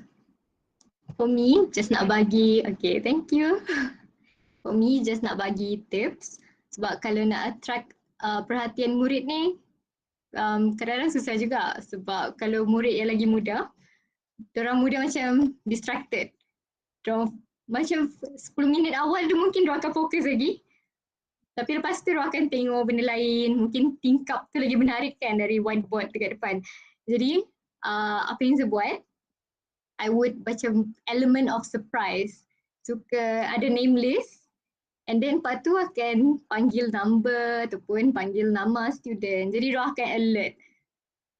For me, just nak bagi, okay, thank you. For me, just nak bagi tips sebab kalau nak attract perhatian murid ni kadang-kadang susah juga sebab kalau murid yang lagi muda, diorang muda macam distracted. Diorang macam 10 minit awal tu mungkin diorang akan fokus lagi. Tapi lepas tu diorang akan tengok benda lain, mungkin tingkap tu lagi menarik kan dari whiteboard dekat depan. Jadi apa yang saya buat, I would macam element of surprise. Suka ada name list and then lepas tu akan panggil number ataupun panggil nama student. Jadi diorang akan alert.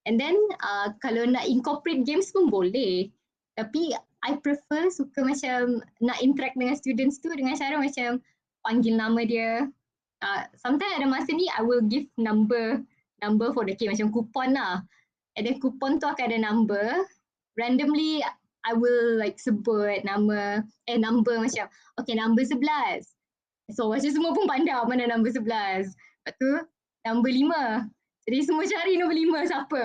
And then kalau nak incorporate games pun boleh. Tapi I prefer suka macam nak interact dengan students tu dengan cara macam panggil nama dia. Sometimes ada masa ni I will give number for the game macam kupon lah. And then kupon tu akan ada number. Randomly I will like sebut number macam okay number 11. So macam semua pun pandai mana number 11. Lepas tu number 5. Jadi semua cari nombor 5 siapa.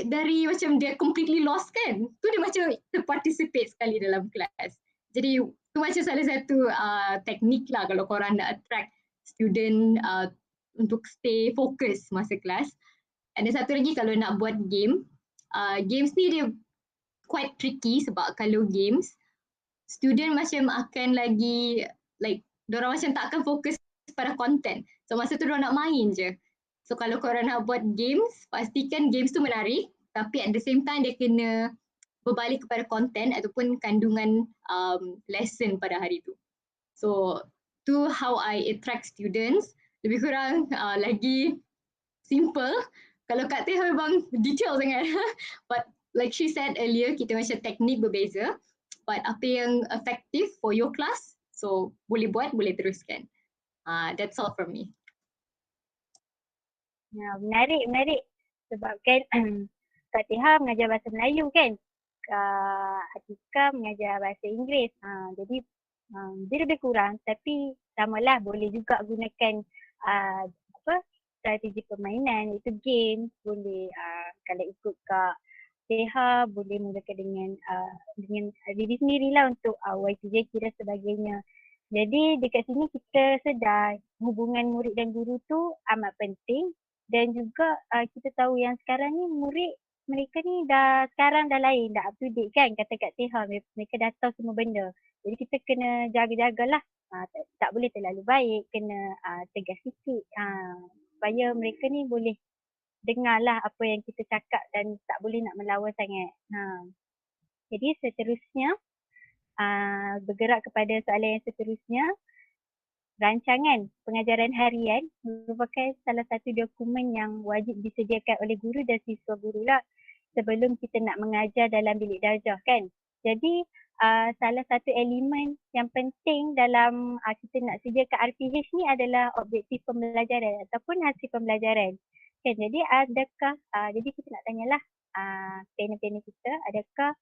Dari macam dia completely lost kan. Tu dia macam terparticipate sekali dalam kelas. Jadi tu macam salah satu teknik lah kalau korang nak attract student untuk stay fokus masa kelas. And then satu lagi kalau nak buat game. Games ni dia quite tricky sebab kalau games student macam akan lagi like diorang macam tak akan fokus pada content. So masa tu diorang nak main je. So kalau korang nak buat games, pastikan games tu menarik tapi at the same time dia kena berbalik kepada content ataupun kandungan lesson pada hari tu. So tu how I attract students. Lebih kurang lagi simple. Kalau Kak Teh memang detail sangat. But like she said earlier, kita macam teknik berbeza. But apa yang effective for your class, so boleh buat, boleh teruskan. That's all from me. Menarik. Sebab kan Kak Teha mengajar bahasa Melayu kan. Kak Atika mengajar bahasa Inggeris. Jadi dia lebih kurang tapi samalah boleh juga gunakan strategi permainan iaitu game. Boleh kalau ikut Kak Teha boleh mulakan dengan diri sendirilah untuk YTJK dan sebagainya. Jadi dekat sini kita sedar hubungan murid dan guru tu amat penting dan juga kita tahu yang sekarang ni murid mereka ni sekarang dah lain, dah up to date kan kata Kak Teha, mereka dah tahu semua benda. Jadi kita kena jaga-jagalah, tak boleh terlalu baik, kena tegas sikit supaya mereka ni boleh dengarlah apa yang kita cakap dan tak boleh nak melawan sangat. Jadi seterusnya bergerak kepada soalan yang seterusnya. Rancangan pengajaran harian merupakan salah satu dokumen yang wajib disediakan oleh guru dan siswa guru lah sebelum kita nak mengajar dalam bilik darjah kan. Jadi salah satu elemen yang penting dalam kita nak sediakan RPH ni adalah objektif pembelajaran ataupun hasil pembelajaran. Kan, jadi adakah, jadi kita nak tanyalah pena-pena kita, adakah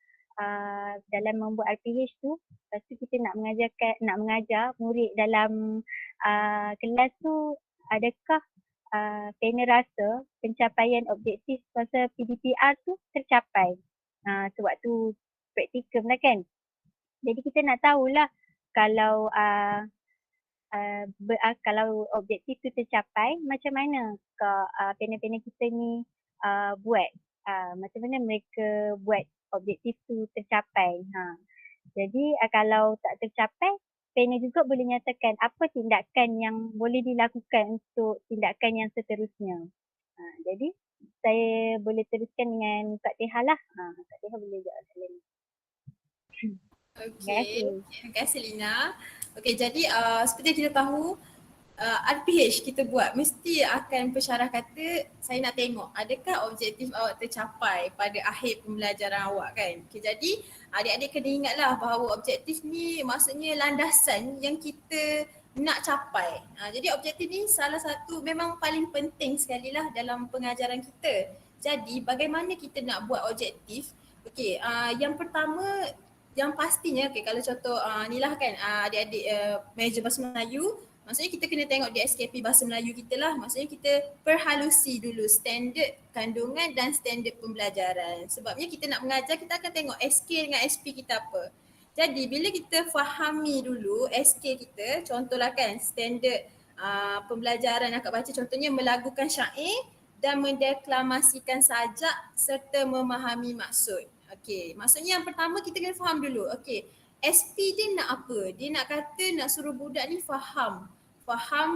dalam membuat RPH tu, lepas tu kita nak mengajar murid dalam kelas tu, adakah pena rasa pencapaian objektif masa PDPR tu tercapai sewaktu praktikum lah kan. Jadi kita nak tahulah kalau kalau objektif tu tercapai, macam mana pena-pena kita ni buat macam mana mereka buat objektif tu tercapai. Jadi kalau tak tercapai, panel juga boleh nyatakan apa tindakan yang boleh dilakukan untuk tindakan yang seterusnya. Jadi saya boleh teruskan dengan Kak Teha lah. Kak Teha boleh jawab soalan ni. Terima kasih. Terima kasih Lina. Okey, jadi seperti yang kita tahu RPH kita buat mesti akan pensyarah kata saya nak tengok adakah objektif awak tercapai pada akhir pembelajaran awak kan. Okay, jadi adik-adik kena ingatlah bahawa objektif ni maksudnya landasan yang kita nak capai. Jadi objektif ni salah satu memang paling penting sekali lah dalam pengajaran kita. Jadi bagaimana kita nak buat objektif? Okey, yang pertama yang pastinya kalau contoh ni lah kan adik-adik meja bahasa Melayu, maksudnya kita kena tengok di SKP bahasa Melayu kita lah. Maksudnya kita perhalusi dulu standard kandungan dan standard pembelajaran. Sebabnya kita nak mengajar, kita akan tengok SK dengan SP kita apa. Jadi bila kita fahami dulu SK kita, contohlah kan standard pembelajaran akak baca contohnya melagukan syair dan mendeklamasikan sajak serta memahami maksud. Okey, maksudnya yang pertama kita kena faham dulu. Okey, SP dia nak apa? Dia nak kata nak suruh budak ni faham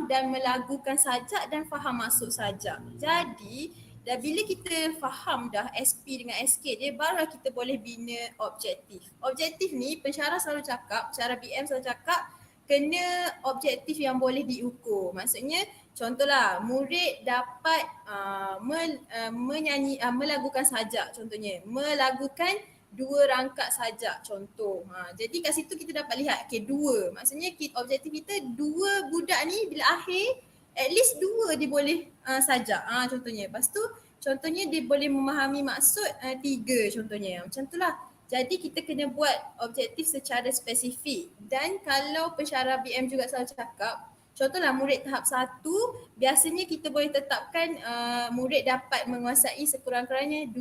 dan melagukan sajak dan faham maksud sajak. Jadi dah bila kita faham dah SP dengan SK dia, barulah kita boleh bina objektif. Objektif ni pensyarah selalu cakap, pensyarah BM selalu cakap kena objektif yang boleh diukur. Maksudnya contohlah murid dapat melagukan sajak contohnya, melagukan 2 rangkap sajak contoh. Jadi kat situ kita dapat lihat dua. Maksudnya objektif kita 2 budak ni bila akhir at least 2 dia boleh sajak. Contohnya. Lepas tu contohnya dia boleh memahami maksud 3 contohnya. Macam tu lah. Jadi kita kena buat objektif secara spesifik. Dan kalau pensyarah BM juga selalu cakap, contohlah murid tahap 1, biasanya kita boleh tetapkan murid dapat menguasai sekurang-kurangnya 2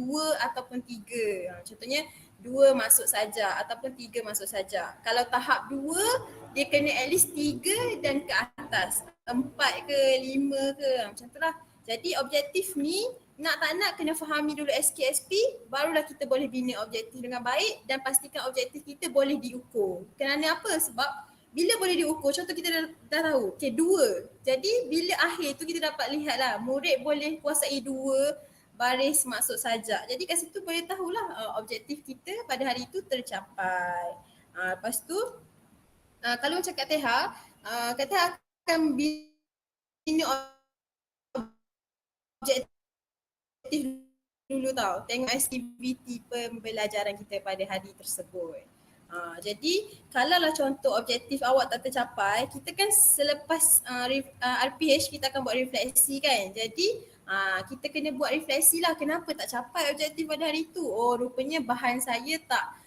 ataupun 3. Contohnya 2 masuk saja ataupun 3 masuk saja. Kalau tahap 2, dia kena at least 3 dan ke atas. 4 ke 5 ke macam tu lah. Jadi objektif ni nak tak nak kena fahami dulu SKSP, barulah kita boleh bina objektif dengan baik dan pastikan objektif kita boleh diukur. Kerana apa? Sebab bila boleh diukur, contoh kita dah tahu, 2. Jadi bila akhir tu kita dapat lihat lah murid boleh kuasai 2 baris maksud sajak. Jadi kat situ boleh tahulah objektif kita pada hari itu tercapai. Lepas tu kalau macam Kak Teha, Kak Teha akan bina objektif dulu tau. Tengok aktiviti pembelajaran kita pada hari tersebut. Jadi kalaulah contoh objektif awak tak tercapai, kita kan selepas RPH kita akan buat refleksi kan. Jadi kita kena buat refleksi lah kenapa tak capai objektif pada hari itu. Oh rupanya bahan saya tak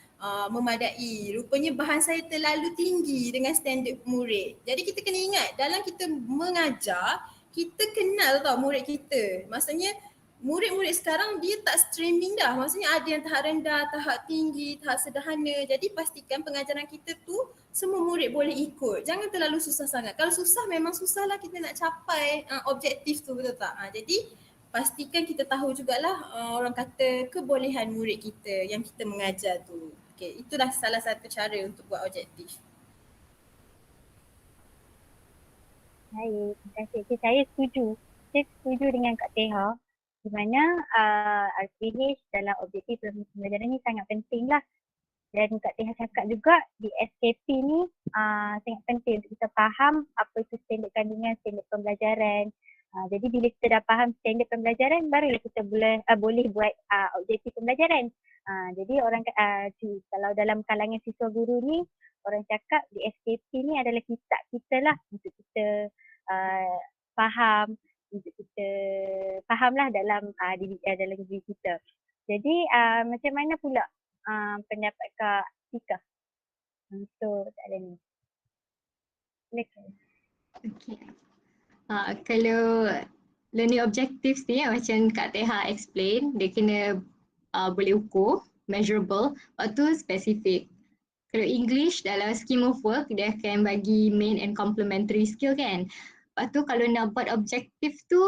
memadai. Rupanya bahan saya terlalu tinggi dengan standard murid. Jadi kita kena ingat dalam kita mengajar, kita kenal tau murid kita. Maksudnya murid-murid sekarang dia tak streaming dah. Maksudnya ada yang tahap rendah, tahap tinggi, tahap sederhana. Jadi pastikan pengajaran kita tu semua murid boleh ikut. Jangan terlalu susah sangat. Kalau susah memang susah lah kita nak capai objektif tu, betul tak? Jadi pastikan kita tahu jugalah orang kata kebolehan murid kita yang kita mengajar tu. Okay, itulah salah satu cara untuk buat objektif. Baik, terima kasih. Okay, saya setuju. Saya setuju dengan Kak Teha di mana RPH dalam objektif pembelajaran ni sangat penting lah. Dan Kak Teha cakap juga di SKP ni sangat penting untuk kita faham apa itu standard kandungan, standard pembelajaran. Jadi bila kita dah faham standard pembelajaran, barulah kita boleh buat objektif pembelajaran. Jadi orang kalau dalam kalangan siswa guru ni, orang cakap di SKP ni adalah kitab kita lah untuk kita faham, untuk kita fahamlah dalam diri kita. Jadi macam mana pula pendapat Kak Tika untuk soalan ni? Silakan. Okay. Kalau learning objectives ni macam Kak Teha explain, dia kena boleh ukur, measurable, lepas tu specific. Kalau English dalam scheme of work, dia akan bagi main and complementary skill kan. Lepas tu kalau nak buat objektif tu,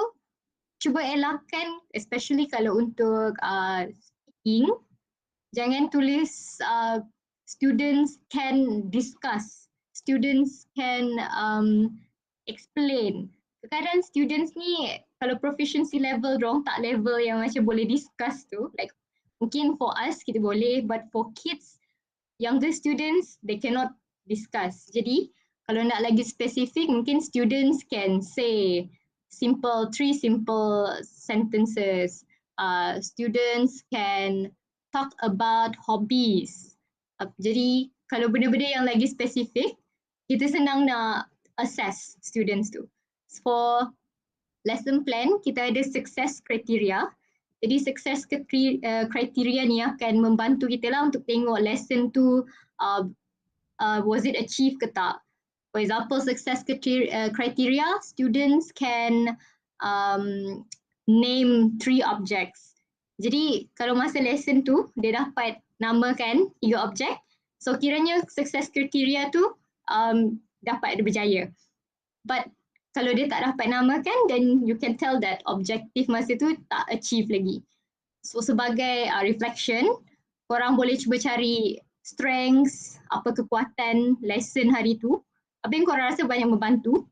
cuba elakkan, especially kalau untuk speaking, jangan tulis students can discuss, students can explain. Kadang students ni kalau proficiency level dorang tak level yang macam boleh discuss tu, like mungkin for us kita boleh, but for kids, younger students, they cannot discuss. Jadi kalau nak lagi spesifik, mungkin students can say three simple sentences. Students can talk about hobbies. Jadi kalau benda-benda yang lagi spesifik, kita senang nak assess students tu. For lesson plan, kita ada success criteria. Jadi success criteria ni akan membantu kita lah untuk tengok lesson tu was it achieved ke tak. For example, success criteria, students can name 3 objects. Jadi kalau masa lesson tu dia dapat namakan 3 objek, so kiranya success criteria tu dapat berjaya. But kalau dia tak dapat namakan, then you can tell that objektif masa tu tak achieve lagi. So sebagai reflection, korang boleh cuba cari strengths, apa kekuatan lesson hari tu. Apa yang korang rasa banyak membantu.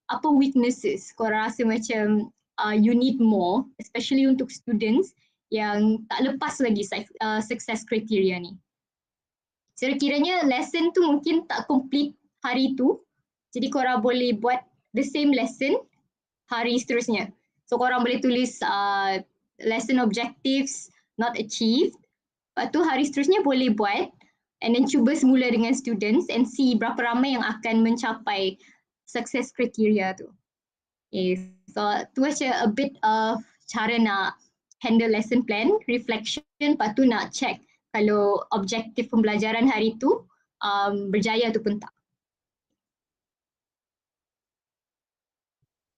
Apa weaknesses korang rasa macam you need more, especially untuk students yang tak lepas lagi success criteria ni. Sekiranya lesson tu mungkin tak complete hari tu, jadi korang boleh buat the same lesson hari seterusnya. So korang boleh tulis lesson objectives not achieved. Lepas tu hari seterusnya boleh buat and then cuba semula dengan students and see berapa ramai yang akan mencapai success criteria tu. Okay, so tu macam a bit of cara nak handle lesson plan, reflection, lepas tu nak check kalau objektif pembelajaran hari tu berjaya ataupun tak.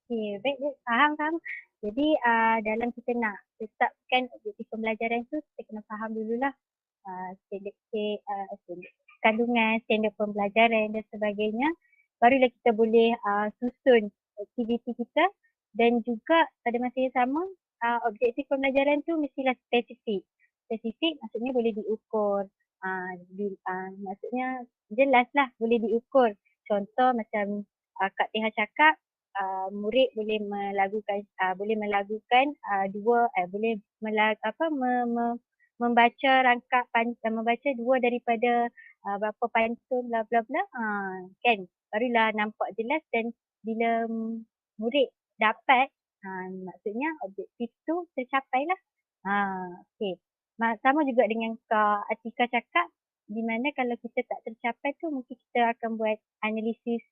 Okay, baik, faham. Jadi dalam kita nak tetapkan objektif pembelajaran tu, kita kena faham dululah kandungan, standard pembelajaran dan sebagainya. Barulah kita boleh susun aktiviti kita dan juga pada masa yang sama objektif pembelajaran tu mestilah spesifik. Spesifik maksudnya boleh diukur. Maksudnya jelas lah boleh diukur. Contoh macam Kak Teha cakap, murid boleh melakukan membaca rangkap membaca 2 daripada berapa pantun bla bla bla, kan, barulah nampak jelas. Dan bila murid dapat, maksudnya objektif tu tercapai lah. Okay. Sama juga dengan Kak Atika cakap, di mana kalau kita tak tercapai tu mungkin kita akan buat analisis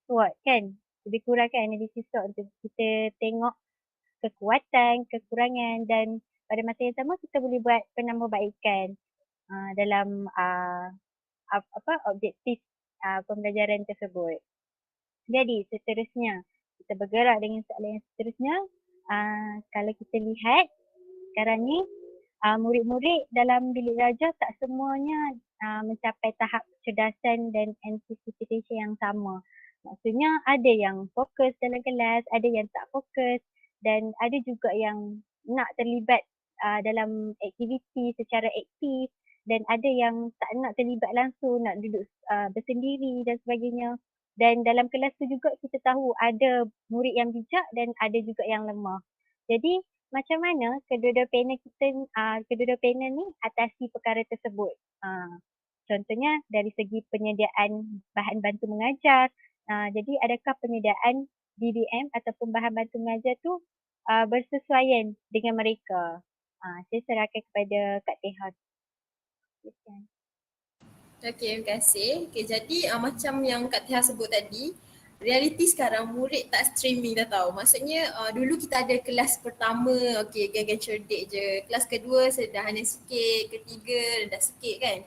SWOT, kan. Lebih kurang kan analisis SWOT untuk kita tengok kekuatan, kekurangan dan pada masa yang sama kita boleh buat penambahbaikan dalam objektif pembelajaran tersebut. Jadi seterusnya kita bergerak dengan soalan yang seterusnya. Kalau kita lihat sekarang ni murid-murid dalam bilik belajar tak semuanya mencapai tahap kecerdasan dan anticipation yang sama. Maksudnya ada yang fokus dalam kelas, ada yang tak fokus dan ada juga yang nak terlibat dalam aktiviti secara aktif dan ada yang tak nak terlibat langsung, nak duduk bersendiri dan sebagainya. Dan dalam kelas tu juga kita tahu ada murid yang bijak dan ada juga yang lemah. Jadi macam mana kedua-dua panel ni atasi perkara tersebut. Contohnya dari segi penyediaan bahan bantu mengajar. Jadi adakah penyediaan BBM ataupun bahan bantu mengajar tu bersesuaian dengan mereka? Saya serahkan kepada Kak Teha. Okey, terima kasih. Okey, jadi macam yang Kak Teha sebut tadi, realiti sekarang murid tak streaming dah tahu. Maksudnya dulu kita ada kelas pertama, okey, geng-geng cerdik je. Kelas kedua sederhana sikit, ketiga rendah sikit kan.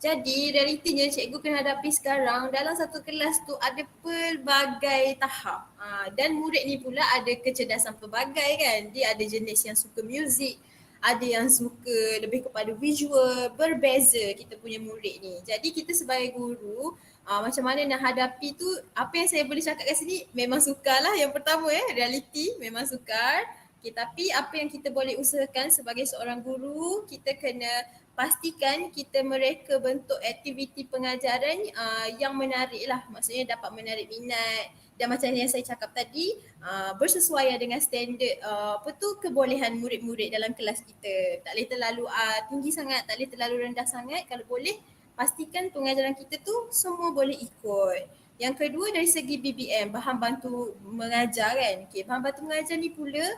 Jadi realitinya cikgu kena hadapi sekarang dalam satu kelas tu ada pelbagai tahap. Dan murid ni pula ada kecerdasan pelbagai kan. Dia ada jenis yang suka muzik, ada yang suka lebih kepada visual, berbeza kita punya murid ni. Jadi kita sebagai guru macam mana nak hadapi tu, apa yang saya boleh cakap kat sini memang sukar lah yang pertama realiti memang sukar. Okay, tapi apa yang kita boleh usahakan sebagai seorang guru, kita kena pastikan kita mereka bentuk aktiviti pengajaran yang menarik lah, maksudnya dapat menarik minat dan macam yang saya cakap tadi bersesuaian dengan standard kebolehan murid-murid dalam kelas kita. Tak boleh terlalu tinggi sangat, tak boleh terlalu rendah sangat. Kalau boleh pastikan pengajaran kita tu semua boleh ikut. Yang kedua dari segi BBM, bahan bantu mengajar kan. Okay, bahan bantu mengajar ni pula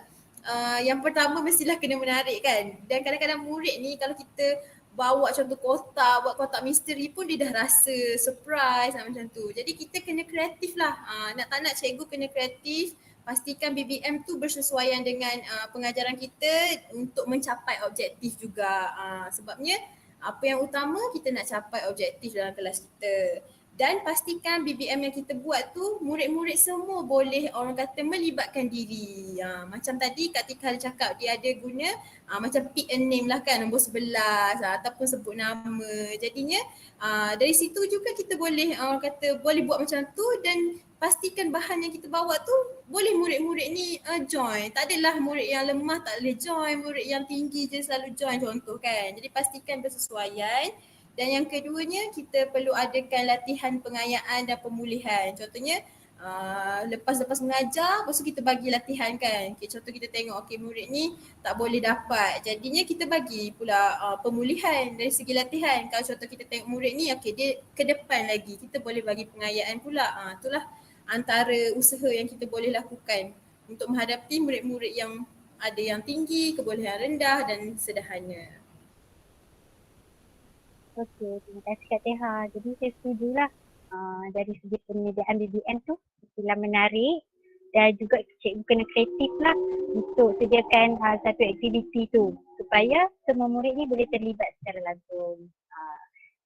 yang pertama mestilah kena menarik kan. Dan kadang-kadang murid ni kalau kita bawa contoh kotak, buat kotak misteri pun dia dah rasa surprise macam tu. Jadi kita kena kreatif lah. Nak tak nak cikgu kena kreatif. Pastikan BBM tu bersesuaian dengan pengajaran kita untuk mencapai objektif juga. Sebabnya apa yang utama kita nak capai objektif dalam kelas kita. Dan pastikan BBM yang kita buat tu murid-murid semua boleh orang kata melibatkan diri. Macam tadi Kak Tika cakap dia ada guna macam pick a name lah kan, nombor 11 ataupun sebut nama. Jadinya dari situ juga kita boleh orang kata boleh buat macam tu dan pastikan bahan yang kita bawa tu boleh murid-murid ni join. Tak adalah murid yang lemah tak boleh join, murid yang tinggi je selalu join contoh kan. Jadi pastikan bersesuaian. Dan yang keduanya kita perlu adakan latihan pengayaan dan pemulihan. Contohnya lepas mengajar, lepas tu kita bagi latihan kan. Okay, contoh kita tengok okay, murid ni tak boleh dapat. Jadinya kita bagi pula pemulihan dari segi latihan. Kalau contoh kita tengok murid ni okay, dia ke depan lagi, kita boleh bagi pengayaan pula. Itulah antara usaha yang kita boleh lakukan untuk menghadapi murid-murid yang ada yang tinggi, kebolehan rendah dan sederhana. Okey, terima kasih Kak Teha. Jadi saya setujulah dari segi penyediaan BBM tu mestilah menarik dan juga cikgu kena kreatif lah untuk sediakan satu aktiviti tu supaya semua murid ni boleh terlibat secara langsung.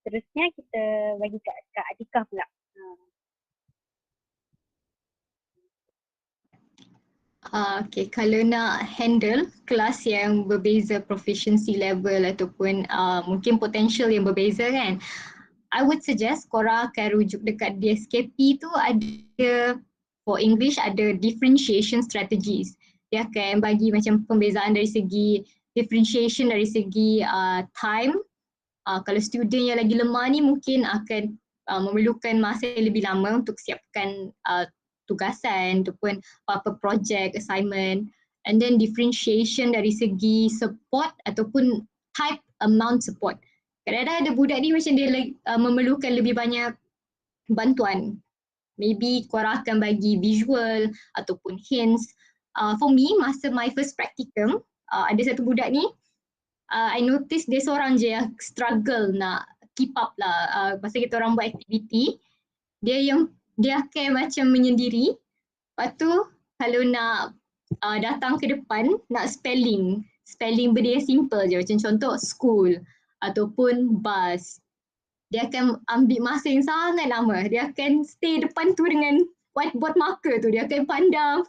Terusnya kita bagi Kak Atikah pula. Okay, kalau nak handle kelas yang berbeza proficiency level ataupun mungkin potential yang berbeza kan, I would suggest korang akan rujuk dekat DSKP tu ada for English ada differentiation strategies. Dia akan bagi macam pembezaan dari segi differentiation dari segi time. Kalau student yang lagi lemah ni mungkin akan memerlukan masa yang lebih lama untuk siapkan tugasan ataupun apa project, assignment, and then differentiation dari segi support ataupun type amount support. Kadang-kadang ada budak ni macam dia memerlukan lebih banyak bantuan. Maybe korang akan bagi visual ataupun hints. For me, masa my first practicum, ada satu budak ni, I notice dia seorang je yang struggle nak keep up lah. Masa kita orang buat aktiviti, dia akan macam menyendiri. Lepas tu kalau nak datang ke depan nak spelling benda yang simple je macam contoh school ataupun bus. Dia akan ambil masa yang sangat lama. Dia akan stay depan tu dengan whiteboard marker tu. Dia akan pandang.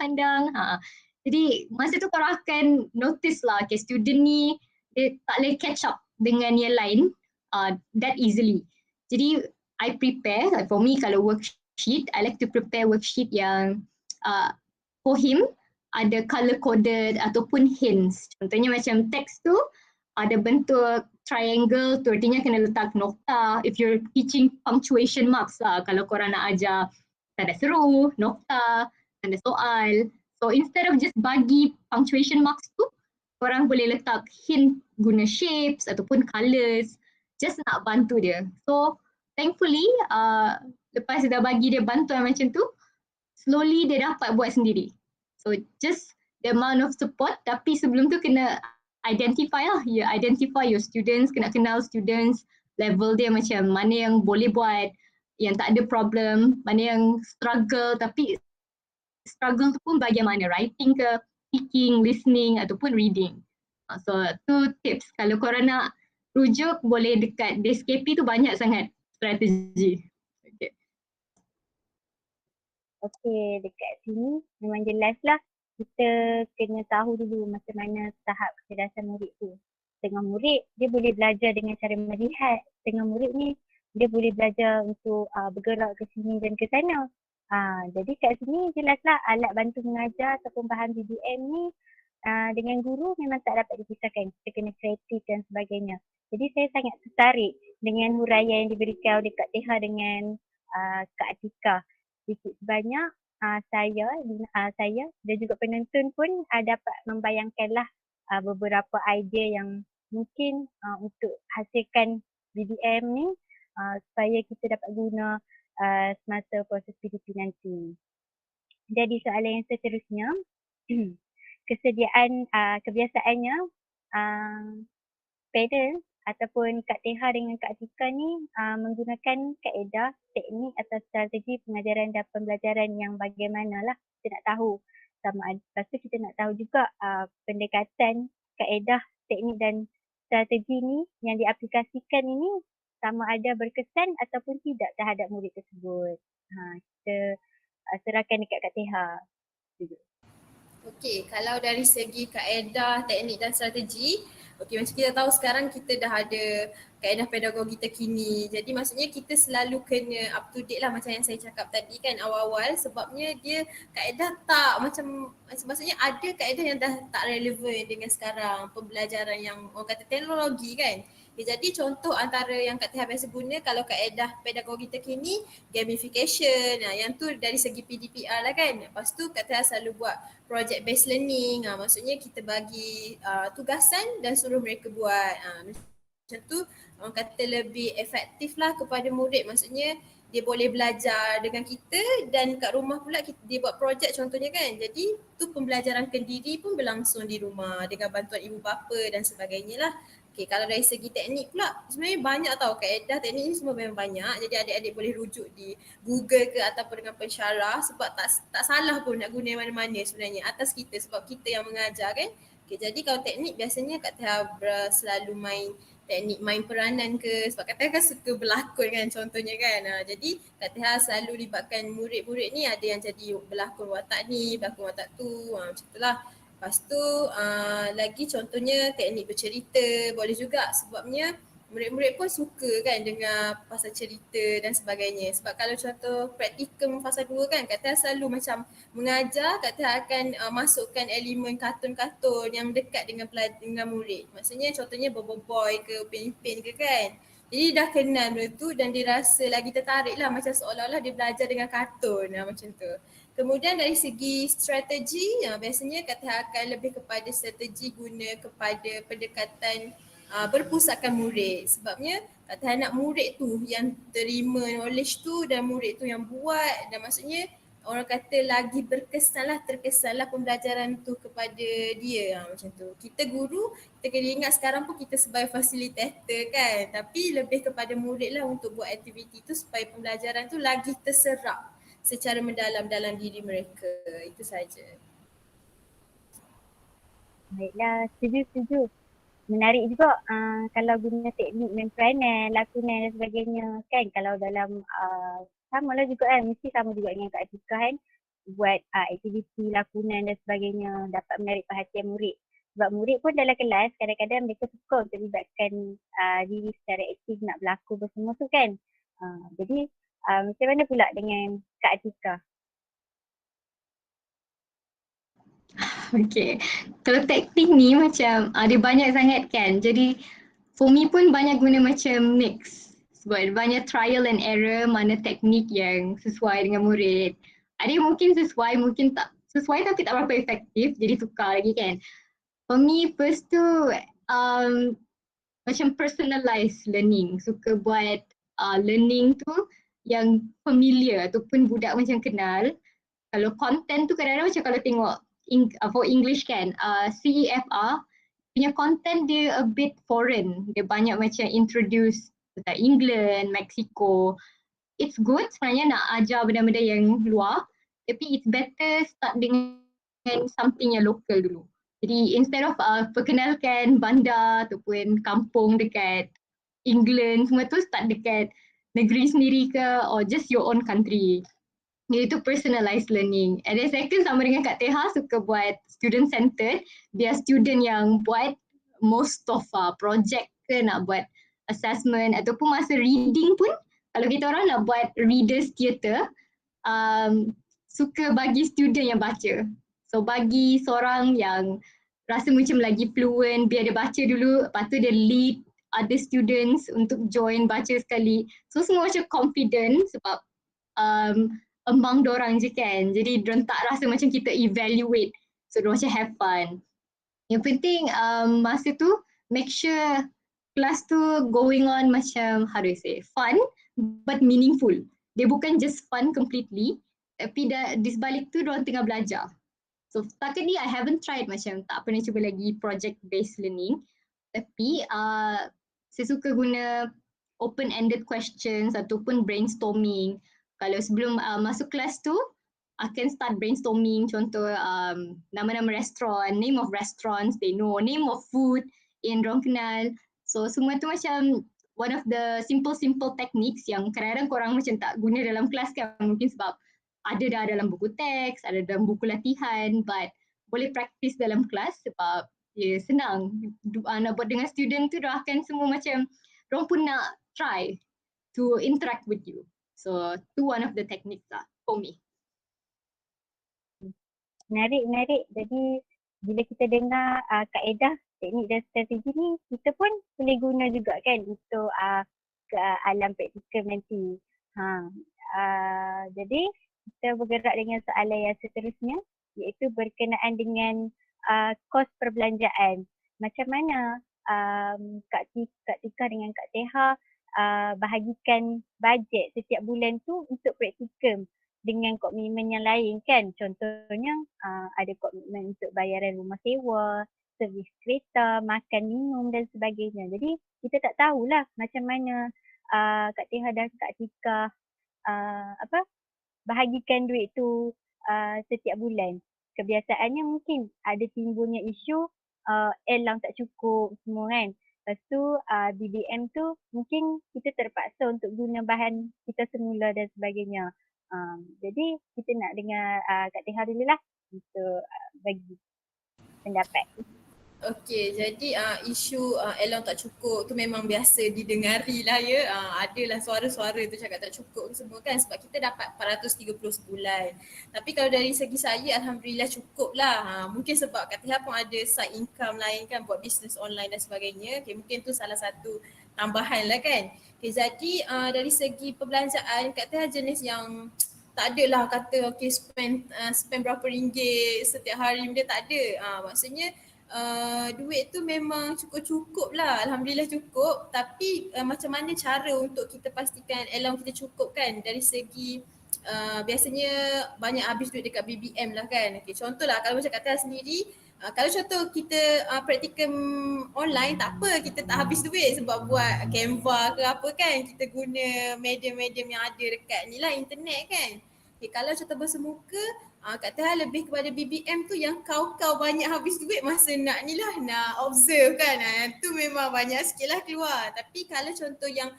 Jadi masa tu korang akan notice lah okay, student ni dia tak boleh catch up dengan yang lain that easily. Jadi I prepare, like for me kalau worksheet, I like to prepare worksheet yang for him ada color coded ataupun hints. Contohnya macam teks tu ada bentuk triangle tu artinya kena letak nokta. If you're teaching punctuation marks lah, kalau korang nak ajar tanda seru, nokta, tanda soal. So instead of just bagi punctuation marks tu, korang boleh letak hint guna shapes ataupun colours, just nak bantu dia. So thankfully lepas dah bagi dia bantuan macam tu, slowly dia dapat buat sendiri. So just the amount of support, tapi sebelum tu kena identify lah, identify your students, kena kenal students, level dia macam mana yang boleh buat, yang tak ada problem, mana yang struggle, tapi struggle tu pun bahagian mana, writing ke, speaking, listening ataupun reading. So tu tips, kalau korang nak rujuk boleh dekat DSKP tu banyak sangat strategi. Okey, dekat sini memang jelas lah kita kena tahu dulu macam mana tahap kecerdasan murid tu. Setengah murid dia boleh belajar dengan cara melihat, setengah murid ni dia boleh belajar untuk bergerak ke sini dan ke sana. Jadi kat sini jelaslah alat bantu mengajar ataupun bahan BBM ni dengan guru memang tak dapat dipisahkan. Kita kena kreatif dan sebagainya. Jadi saya sangat tertarik dengan huraian yang diberikan oleh Kak Teha dengan Kak Atika. Sedikit sebanyak saya dan juga penonton pun dapat membayangkanlah beberapa idea yang mungkin untuk hasilkan BBM ni supaya kita dapat guna semasa proses PDP nanti. Jadi soalan yang seterusnya, kebiasaannya parents ataupun Kak Teha dengan Kak Atika ni menggunakan kaedah, teknik atau strategi pengajaran dan pembelajaran yang bagaimanalah kita nak tahu. Lepas tu kita nak tahu juga pendekatan, kaedah, teknik dan strategi ni yang diaplikasikan ini sama ada berkesan ataupun tidak terhadap murid tersebut. Kita serahkan dekat Kak Teha. Okey, kalau dari segi kaedah, teknik dan strategi, okey, macam kita tahu sekarang kita dah ada kaedah pedagogi terkini. Jadi maksudnya kita selalu kena up to date lah macam yang saya cakap tadi kan awal-awal, sebabnya dia kaedah tak maksudnya ada kaedah yang dah tak relevan dengan sekarang pembelajaran yang orang kata teknologi kan. Jadi contoh antara yang Kak Teha biasa guna kalau kaedah pedagogi terkini, gamification, yang tu dari segi PDPR lah kan. Lepas tu Kak Teha selalu buat project based learning, maksudnya kita bagi tugasan dan suruh mereka buat. Macam tu orang kata lebih efektif lah kepada murid, maksudnya dia boleh belajar dengan kita dan kat rumah pula dia buat projek contohnya kan. Jadi tu pembelajaran kendiri pun berlangsung di rumah dengan bantuan ibu bapa dan sebagainya lah. Okay, kalau dari segi teknik pula sebenarnya banyak tau kaedah teknik ni semua memang banyak. Jadi adik-adik boleh rujuk di Google ke ataupun dengan pensyarah sebab tak salah pun nak guna mana-mana sebenarnya atas kita sebab kita yang mengajar kan. Okay, jadi kalau teknik biasanya Kak Teha selalu main teknik main peranan ke sebab Kak Teha kan suka berlakon kan contohnya kan. Jadi Kak Teha selalu libatkan murid-murid ni ada yang jadi berlakon watak ni, berlakon watak tu, macam itulah. Lepas tu lagi contohnya teknik bercerita boleh juga sebabnya murid-murid pun suka kan dengar pasal cerita dan sebagainya. Sebab kalau contoh praktikum fasa 2 kan Kak Teha selalu macam mengajar, Kak Teha akan masukkan elemen kartun-kartun yang dekat dengan murid. Maksudnya contohnya Boboiboy ke Upin-Ipin ke kan. Jadi dah kenal benda tu dan dia rasa lagi tertarik lah macam seolah-olah dia belajar dengan kartun macam tu. Kemudian dari segi strategi, biasanya Kak Teha akan lebih kepada strategi guna kepada pendekatan berpusatkan murid. Sebabnya Kak Teha nak murid tu yang terima knowledge tu dan murid tu yang buat dan maksudnya orang kata lagi terkesan lah pembelajaran tu kepada dia macam tu. Kita guru, kita kena ingat sekarang pun kita sebagai facilitator kan, tapi lebih kepada murid lah untuk buat aktiviti tu supaya pembelajaran tu lagi terserap secara mendalam dalam diri mereka. Itu saja. Baiklah, setuju. Menarik juga kalau guna teknik main peranan, lakonan dan sebagainya kan. Kalau dalam sama lah juga kan, mesti sama juga dengan Kak Atika kan. Buat aktiviti lakonan dan sebagainya dapat menarik perhatian murid. Sebab murid pun dalam kelas kadang-kadang mereka suka untuk libatkan diri secara aktif nak berlakon bersama tu kan. Jadi macam mana pula dengan Kak Atika? Okay, kalau teknik ni macam ada banyak sangat kan. Jadi for me pun banyak guna macam mix. Sebab ada banyak trial and error mana teknik yang sesuai dengan murid. Ada yang mungkin sesuai, mungkin tak sesuai tapi tak berapa efektif. Jadi tukar lagi kan. For me first tu macam personalized learning. Suka buat learning tu yang familiar ataupun budak macam kenal. Kalau content tu kadang-kadang macam kalau tengok for English kan, CEFR punya content dia a bit foreign. Dia banyak macam introduce tentang England, Mexico. It's good sebenarnya nak ajar benda-benda yang luar, tapi it's better start dengan something yang local dulu. Jadi instead of perkenalkan bandar ataupun kampung dekat England semua tu, start dekat negeri sendiri ke or just your own country. iaitu personalized learning. And then second, sama dengan Kak Teha, suka buat student centered, biar student yang buat most of project ke, nak buat assessment ataupun masa reading pun, kalau kita orang nak buat readers theatre, suka bagi student yang baca. So bagi seorang yang rasa macam lagi fluent, biar dia baca dulu, lepas tu dia lead other students untuk join baca sekali. So semua macam confident sebab among dorang je kan. Jadi dorang tak rasa macam kita evaluate. So dorang macam have fun. Yang penting masa tu make sure kelas tu going on macam how do I say, fun but meaningful. Dia bukan just fun completely, tapi di sebalik tu dorang tengah belajar. So setakat ni I haven't tried macam tak pernah cuba lagi project based learning. Tapi saya suka guna open-ended questions ataupun brainstorming. Kalau sebelum masuk kelas tu, akan start brainstorming, contoh nama-nama restoran, name of restaurants, they know, name of food yang dorang kenal. So semua tu macam one of the simple techniques yang kadang-kadang korang macam tak guna dalam kelas kan, mungkin sebab ada dah dalam buku teks, ada dalam buku latihan, but boleh practice dalam kelas sebab senang. Nak buat dengan student tu, diorang akan semua macam, diorang pun nak try to interact with you. So, tu one of the techniques lah for me. Menarik. Jadi, bila kita dengar kaedah, teknik dan strategi ni, kita pun boleh guna juga kan untuk ke alam praktikal nanti. Jadi, kita bergerak dengan soalan yang seterusnya, iaitu berkenaan dengan kos perbelanjaan. Macam mana Kak Tika dengan Kak Teha bahagikan bajet setiap bulan tu untuk praktikum dengan komitmen yang lain kan. Contohnya ada komitmen untuk bayaran rumah sewa, servis kereta, makan minum dan sebagainya. Jadi kita tak tahulah macam mana Kak Teha dan Kak Tika bahagikan duit tu setiap bulan. Kebiasaannya mungkin ada timbulnya isu elang tak cukup semua kan. Lepas tu BBM tu mungkin kita terpaksa untuk guna bahan kita semula dan sebagainya. Jadi kita nak dengar Kak Teha dulu lah untuk bagi pendapat. Okey, jadi isu elang tak cukup tu memang biasa didengari lah ya. Adalah suara-suara tu cakap tak cukup semua kan sebab kita dapat 430 sebulan. Tapi kalau dari segi saya Alhamdulillah cukup lah. Mungkin sebab Kak Teha pun ada side income lain kan buat bisnes online dan sebagainya. Okay, mungkin tu salah satu tambahan lah kan. Okay, jadi dari segi perbelanjaan Kak Teha jenis yang tak adalah kata okay spend berapa ringgit setiap hari, dia tak ada. Maksudnya duit tu memang cukup-cukup lah, Alhamdulillah cukup. Tapi macam mana cara untuk kita pastikan allowance kita cukup kan dari segi biasanya banyak habis duit dekat BBM lah kan. Okay, contoh lah kalau macam kata sendiri, kalau contoh kita praktikum online tak apa, kita tak habis duit sebab buat Canva ke apa kan, kita guna medium-medium yang ada dekat ni lah internet kan. Okay, kalau contoh bersemuka, Kak Teha lebih kepada BBM tu yang kau banyak habis duit masa nak ni lah, nak observe kan. Tu memang banyak sikit lah keluar. Tapi kalau contoh yang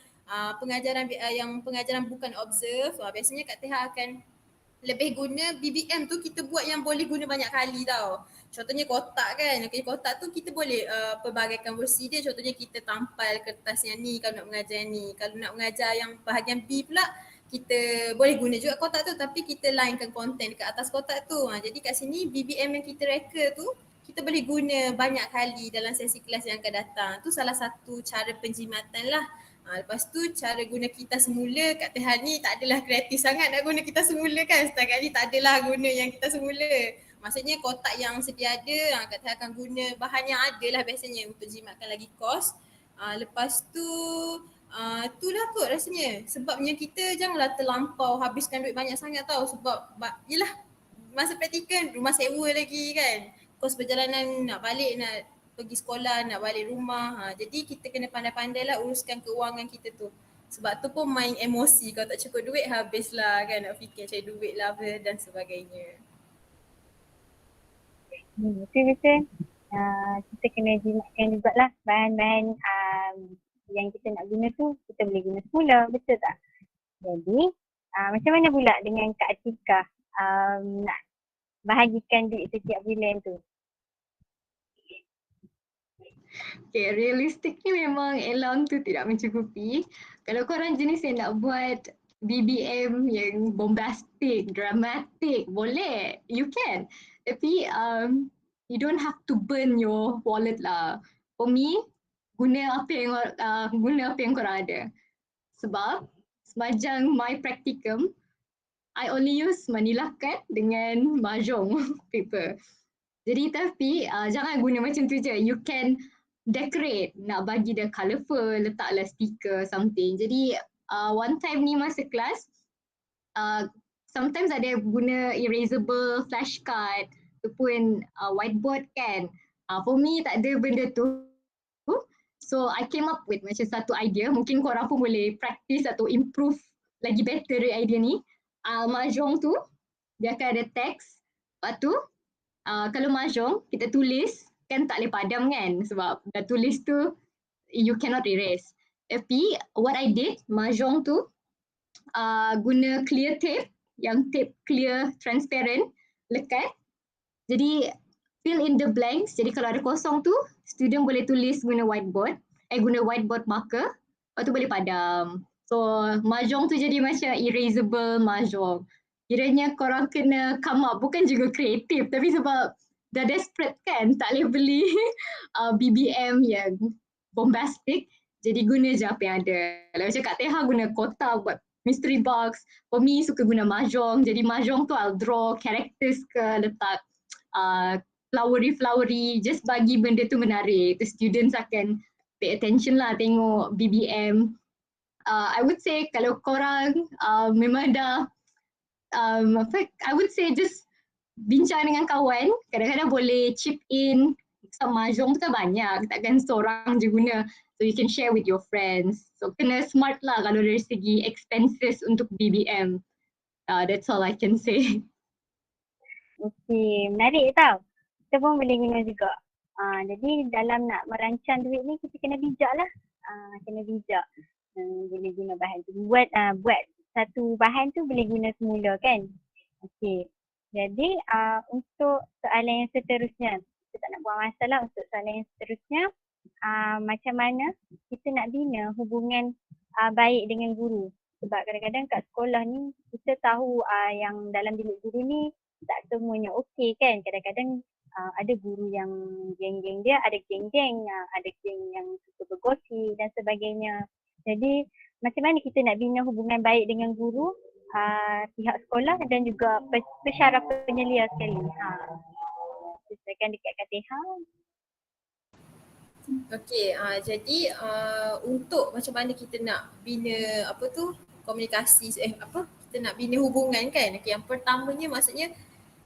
pengajaran bukan observe, biasanya Kak Teha akan lebih guna BBM tu, kita buat yang boleh guna banyak kali tau. Contohnya kotak kan, okay, kotak tu kita boleh pelbagaikan prosedur. Contohnya kita tampal kertas yang ni kalau nak mengajar ni. Kalau nak mengajar yang bahagian B pula, kita boleh guna juga kotak tu tapi kita lainkan konten dekat atas kotak tu. Jadi kat sini BBM yang kita reka tu kita boleh guna banyak kali dalam sesi kelas yang akan datang. Tu salah satu cara penjimatan lah. Lepas tu cara guna kita semula, Kak Teha ni tak adalah kreatif sangat nak guna kita semula kan. Setakat ni tak adalah guna yang kita semula. Maksudnya kotak yang sedia ada, Kak Teha akan guna bahan yang ada lah biasanya untuk jimatkan lagi kos. Lepas tu itulah kot rasanya. Sebabnya kita janganlah terlampau habiskan duit banyak sangat tau. Sebab yelah masa praktikan rumah sewa lagi kan. Kos perjalanan nak balik, nak pergi sekolah, nak balik rumah. Jadi kita kena pandai-pandai lah uruskan keuangan kita tu. Sebab tu pun main emosi. Kalau tak cukup duit habislah kan, nak fikir cari duit lah dan sebagainya. Betul-betul. Kita kena jimatkan jugalah bahan-bahan yang kita nak guna tu kita boleh guna semula, betul tak? Jadi Macam mana pula dengan Kak Atika nak bahagikan duit setiap bulan tu? Okay, realistik ni memang allowance tu tidak mencukupi. Kalau korang jenis yang nak buat BBM yang bombastic, dramatic, boleh, you can. Tapi you don't have to burn your wallet lah. For me, guna apa yang korang ada. Sebab semajang my practicum, I only use Manila card dengan mahjong paper. Jadi tapi jangan guna macam tu je. You can decorate, nak bagi dia colourful, letaklah stiker something. Jadi one time ni masa kelas, sometimes ada guna erasable flashcard ataupun whiteboard kan. For me tak ada benda tu. So I came up with macam satu idea, mungkin korang pun boleh practice atau improve lagi better dari idea ni. Mahjong tu, dia akan ada teks. Lepas tu, kalau mahjong, kita tulis, kan tak boleh padam kan sebab dah tulis tu, you cannot erase. Tapi what I did, mahjong tu, guna clear tape, yang tape clear transparent, lekat. Jadi fill in the blanks, jadi kalau ada kosong tu, student boleh tulis guna whiteboard marker, lepas tu boleh padam. So mahjong tu jadi macam erasable mahjong. Kiranya korang kena come up, bukan juga kreatif tapi sebab dah desperate kan, tak boleh beli BBM yang bombastic, jadi guna je apa yang ada. Macam Kak Teha guna kotak buat mystery box, for me suka guna mahjong, jadi mahjong tu I'll draw characters ke, letak flowery, just bagi benda tu menarik. The students akan pay attention lah tengok BBM. I would say kalau korang memang dah I would say just bincang dengan kawan, kadang-kadang boleh chip in. Mahjong tu kan banyak, takkan seorang je guna. So you can share with your friends. So kena smart lah kalau dari segi expenses untuk BBM. That's all I can say. Okey, menarik tau. Kita pun boleh guna juga. Jadi dalam nak merancang duit ni kita kena bijak lah. Kena bijak. Boleh guna bahan tu. Buat satu bahan tu boleh guna semula kan. Okey. Jadi untuk soalan yang seterusnya, kita tak nak buang masa lah untuk soalan yang seterusnya. Macam mana kita nak bina hubungan baik dengan guru. Sebab kadang-kadang kat sekolah ni kita tahu yang dalam bilik guru ni tak semuanya okey kan. Kadang-kadang ada guru yang geng-geng dia, ada geng-geng, ada geng yang suka bergosip dan sebagainya. Jadi macam mana kita nak bina hubungan baik dengan guru, pihak sekolah dan juga pesyarah penyelia sekali. Silakan dekat Kak Teha. Okey, jadi untuk macam mana kita nak bina komunikasi kita nak bina hubungan kan. Okay, yang pertamanya maksudnya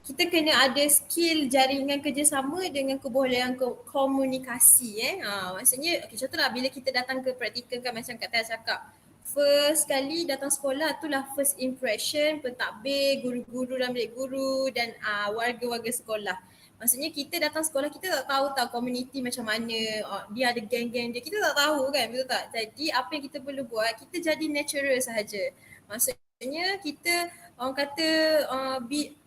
kita kena ada skill jaringan kerjasama dengan kebolehan komunikasi maksudnya contohlah bila kita datang ke praktikal kan macam Kak Tia cakap, first kali datang sekolah itulah first impression pentadbir, guru-guru dan bilik guru dan warga-warga sekolah. Maksudnya kita datang sekolah kita tak tahu komuniti macam mana, dia ada geng-geng dia, kita tak tahu kan, betul tak? Jadi apa yang kita perlu buat, kita jadi natural sahaja. Maksudnya kita orang kata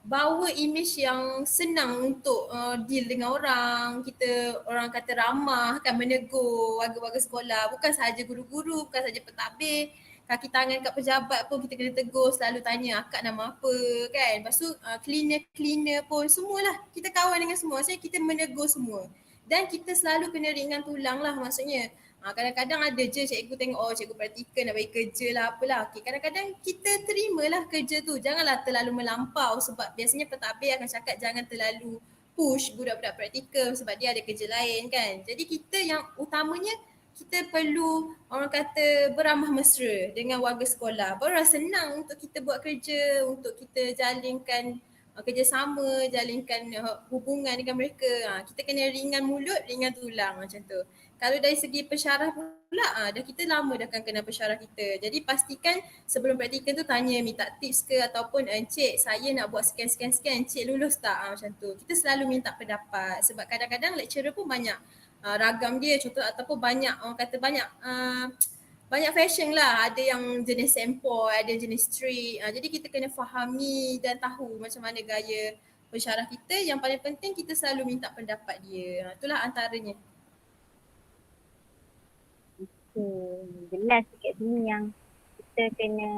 bawa image yang senang untuk deal dengan orang, kita orang kata ramah kan, menegur warga-warga sekolah, bukan sahaja guru-guru, bukan sahaja pentadbir, kaki tangan kat pejabat pun kita kena tegur, selalu tanya akak nama apa kan. Lepas tu cleaner pun semualah kita kawan dengan semua. Maksudnya kita menegur semua. Dan kita selalu kena ringan tulang lah maksudnya. Kadang-kadang ada je cikgu tengok cikgu praktikal nak bagi kerja lah apalah. Okay, kadang-kadang kita terimalah kerja tu. Janganlah terlalu melampau sebab biasanya pentadbir akan cakap jangan terlalu push budak-budak praktikal sebab dia ada kerja lain kan. Jadi kita yang utamanya kita perlu orang kata beramah mesra dengan warga sekolah. Barulah senang untuk kita buat kerja, untuk kita jalinkan kerjasama, jalinkan hubungan dengan mereka. Kita kena ringan mulut, ringan tulang macam tu. Kalau dari segi pesyarah pula, dah kita lama dah kan kenal pesyarah kita. Jadi pastikan sebelum praktikal tu tanya, minta tips ke ataupun encik saya nak buat scan, encik lulus tak? Macam tu. Kita selalu minta pendapat sebab kadang-kadang lecturer pun banyak ragam dia contoh ataupun banyak orang kata banyak banyak fashion lah, ada yang jenis sempoi, ada yang jenis street. Jadi kita kena fahami dan tahu macam mana gaya pensyarah kita. Yang paling penting kita selalu minta pendapat dia. Itulah antaranya. Jelas kat sini yang kita kena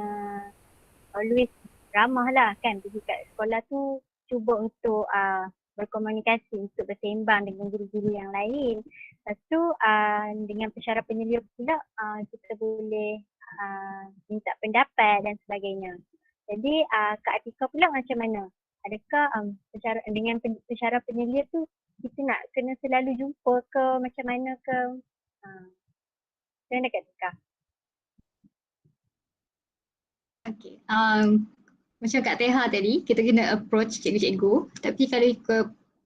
always ramah lah kan, pergi kat sekolah tu cuba untuk berkomunikasi, untuk bersembang dengan guru-guru yang lain. Lepas tu dengan pensyarah penyelia pula kita boleh minta pendapat dan sebagainya. Jadi Kak Atika pula macam mana? Adakah dengan pensyarah penyelia tu kita nak kena selalu jumpa ke macam mana ke? Macam mana Kak Atika? Okay. Macam Kak Teha tadi, kita kena approach cikgu-cikgu. Tapi kalau ke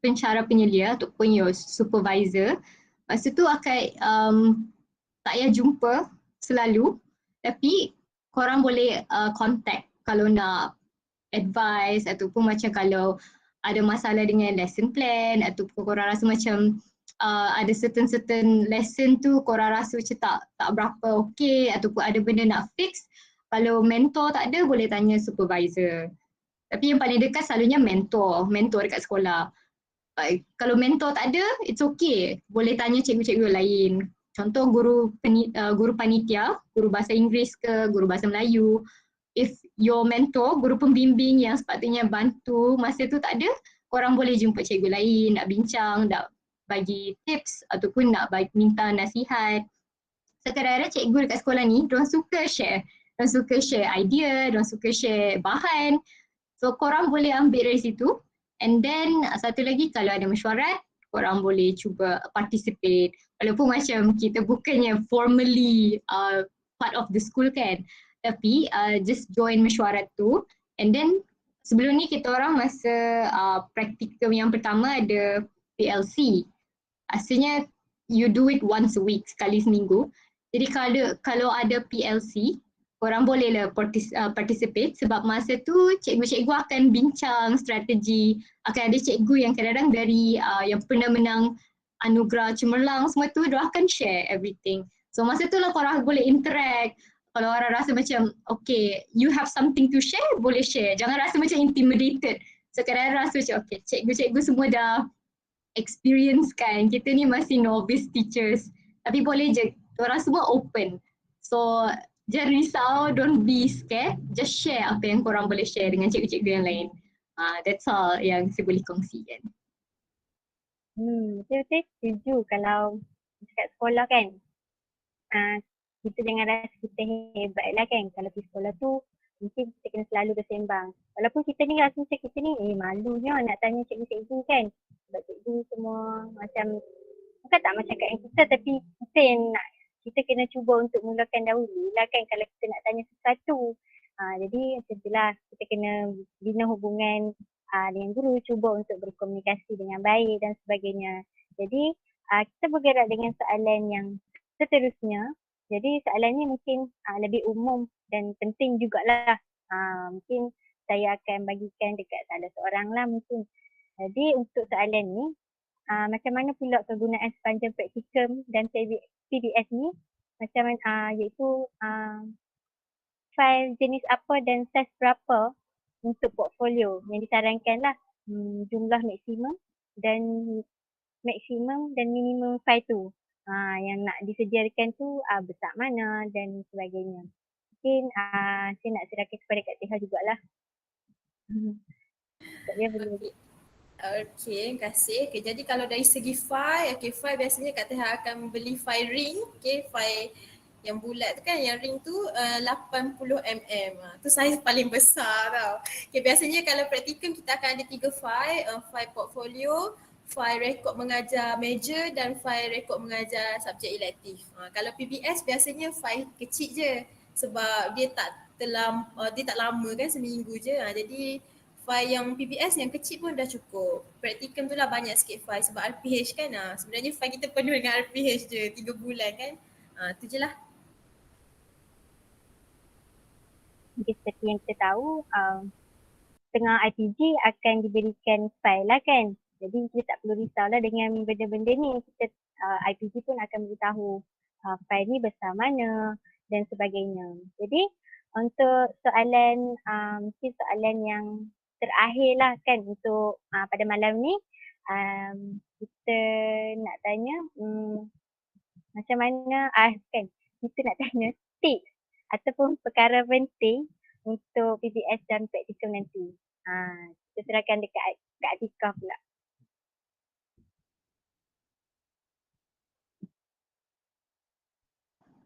pensyarah penyelia ataupun your supervisor, masa tu akan tak payah jumpa selalu. Tapi korang boleh contact kalau nak advice ataupun macam kalau ada masalah dengan lesson plan ataupun korang rasa macam ada certain lesson tu korang rasa macam tak berapa okay ataupun ada benda nak fix. Kalau mentor tak ada, boleh tanya supervisor. Tapi yang paling dekat selalunya mentor dekat sekolah. Kalau mentor tak ada, it's okay. Boleh tanya cikgu-cikgu lain. Contoh guru panitia, guru bahasa Inggeris ke, guru bahasa Melayu. If your mentor, guru pembimbing yang sepatutnya bantu masa tu tak ada, korang boleh jumpa cikgu lain, nak bincang, nak bagi tips ataupun nak minta nasihat. Kadang-kadang cikgu dekat sekolah ni, diorang suka share. Diorang suka share idea, diorang suka share bahan. So korang boleh ambil dari situ. And then satu lagi kalau ada mesyuarat, korang boleh cuba participate. Walaupun macam kita bukannya formally part of the school kan. Tapi just join mesyuarat tu. And then sebelum ni kita orang masa praktikum yang pertama ada PLC. Asalnya you do it once a week, sekali seminggu. Jadi kalau ada PLC, korang bolehlah participate sebab masa tu cikgu-cikgu akan bincang strategi. Akan ada cikgu yang kadang-kadang dari yang pernah menang anugerah cemerlang semua tu, dia akan share everything. So masa tu lah korang boleh interact. Kalau orang rasa macam okay, you have something to share, boleh share. Jangan rasa macam intimidated. So kadang-kadang rasa macam okay, cikgu-cikgu semua dah experience kan. Kita ni masih novice teachers. Tapi boleh je, orang semua open. So jangan risau, don't be scared. Just share apa yang korang boleh share dengan cikgu-cikgu yang lain. That's all yang saya boleh kongsikan. Betul-betul setuju kalau dekat sekolah kan. Kita jangan rasa kita hebat lah kan. Kalau pergi sekolah tu mungkin kita kena selalu bersembang. Walaupun kita ni rasa macam kita ni malunya nak tanya cikgu-cikgu kan. Sebab cikgu semua macam bukan tak macam kat yang kita, tapi kita yang nak, kita kena cuba untuk mulakan dahulu lah kan kalau kita nak tanya sesuatu. Jadi macam tu lah, kita kena bina hubungan dengan guru, cuba untuk berkomunikasi dengan baik dan sebagainya. Jadi kita bergerak dengan soalan yang seterusnya. Jadi soalan ni mungkin lebih umum dan penting jugalah. Mungkin saya akan bagikan dekat salah seorang lah mungkin. Jadi untuk soalan ni, macam mana pula kegunaan sepanjang praktikum dan PBS ni? Macam mana, iaitu file jenis apa dan saiz berapa untuk portfolio yang disarankan lah. Jumlah maksimum dan minimum file tu. Yang nak disediakan tu besar mana dan sebagainya. Mungkin saya nak serahkan kepada Kak Teha jugalah. Okay, terima kasih. Okay, jadi kalau dari segi file, file biasanya Kak Teha akan beli file ring, file yang bulat tu kan, yang ring tu 80mm. Tu saiz paling besar tau. Biasanya kalau praktikum kita akan ada 3 file, file portfolio, file rekod mengajar major dan file rekod mengajar subjek elektif. Kalau PBS biasanya file kecil je sebab dia tak lama kan, seminggu je. Jadi file yang PBS yang kecil pun dah cukup. Praktikum tu lah banyak sikit file sebab RPH kan. Sebenarnya file kita penuh dengan RPH je 3 bulan kan. Tu je lah. Seperti yang kita tahu, tengah IPG akan diberikan file lah kan. Jadi kita tak perlu risaulah dengan benda-benda ni. IPG pun akan beritahu file ni besar mana, dan sebagainya. Jadi untuk soalan mungkin soalan yang terakhir lah kan untuk pada malam ni, kita nak tanya macam mana kan kita nak tanya tips ataupun perkara penting untuk PBS dan praktikum nanti. Kita serahkan dekat Kak Atikah pula.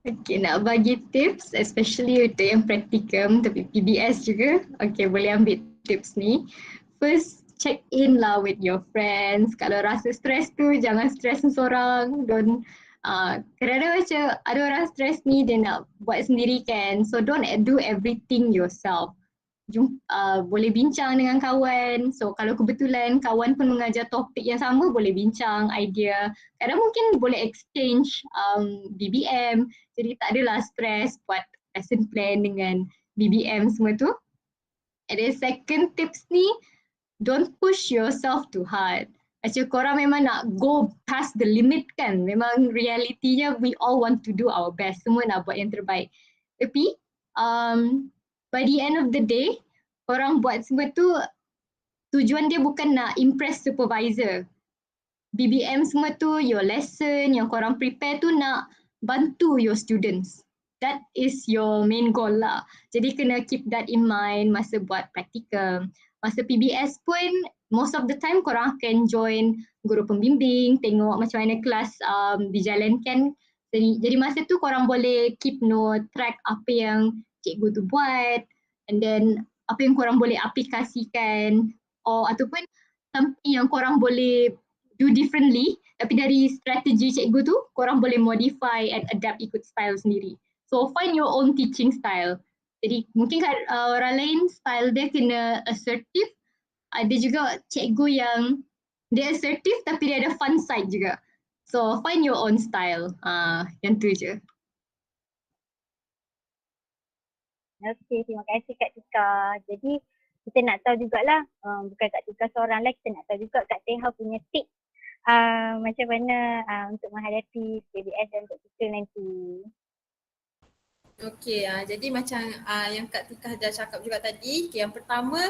Okay, nak bagi tips especially untuk yang praktikum tapi PBS juga. Okay, boleh ambil tips ni. First, check in lah with your friends. Kalau rasa stress tu jangan stress seorang. Don't kadang-kadang macam ada orang stress ni dia nak buat sendiri kan. So don't do everything yourself. Boleh bincang dengan kawan. So kalau kebetulan kawan pun mengajar topik yang sama, boleh bincang idea. Kadang mungkin boleh exchange BBM. Jadi tak adalah stress buat lesson plan dengan BBM semua tu. And then second tips ni, don't push yourself too hard. Macam korang memang nak go past the limit kan. Memang realitinya we all want to do our best. Semua nak buat yang terbaik. Tapi by the end of the day, korang buat semua tu tujuan dia bukan nak impress supervisor. BBM semua tu, your lesson yang korang prepare tu nak bantu your students. That is your main goal lah. Jadi kena keep that in mind masa buat practicum. Masa PBS pun most of the time korang akan join guru pembimbing, tengok macam mana kelas dijalankan. Jadi masa tu korang boleh keep note, track apa yang cikgu tu buat, and then apa yang korang boleh aplikasikan ataupun something yang korang boleh do differently, tapi dari strategi cikgu tu korang boleh modify and adapt ikut style sendiri. So find your own teaching style. Jadi mungkin orang lain style dia kena assertive, ada juga cikgu yang dia assertive tapi dia ada fun side juga. So find your own style. Yang tu je. Okey, terima kasih Kak Tika. Jadi kita nak tahu jugalah, bukan Kak Tika seorang lah, kita nak tahu juga Kak Teha punya tips macam mana untuk menghadapi PBS dan praktikum nanti. Okey, jadi macam yang Kak Tika dah cakap juga tadi, yang pertama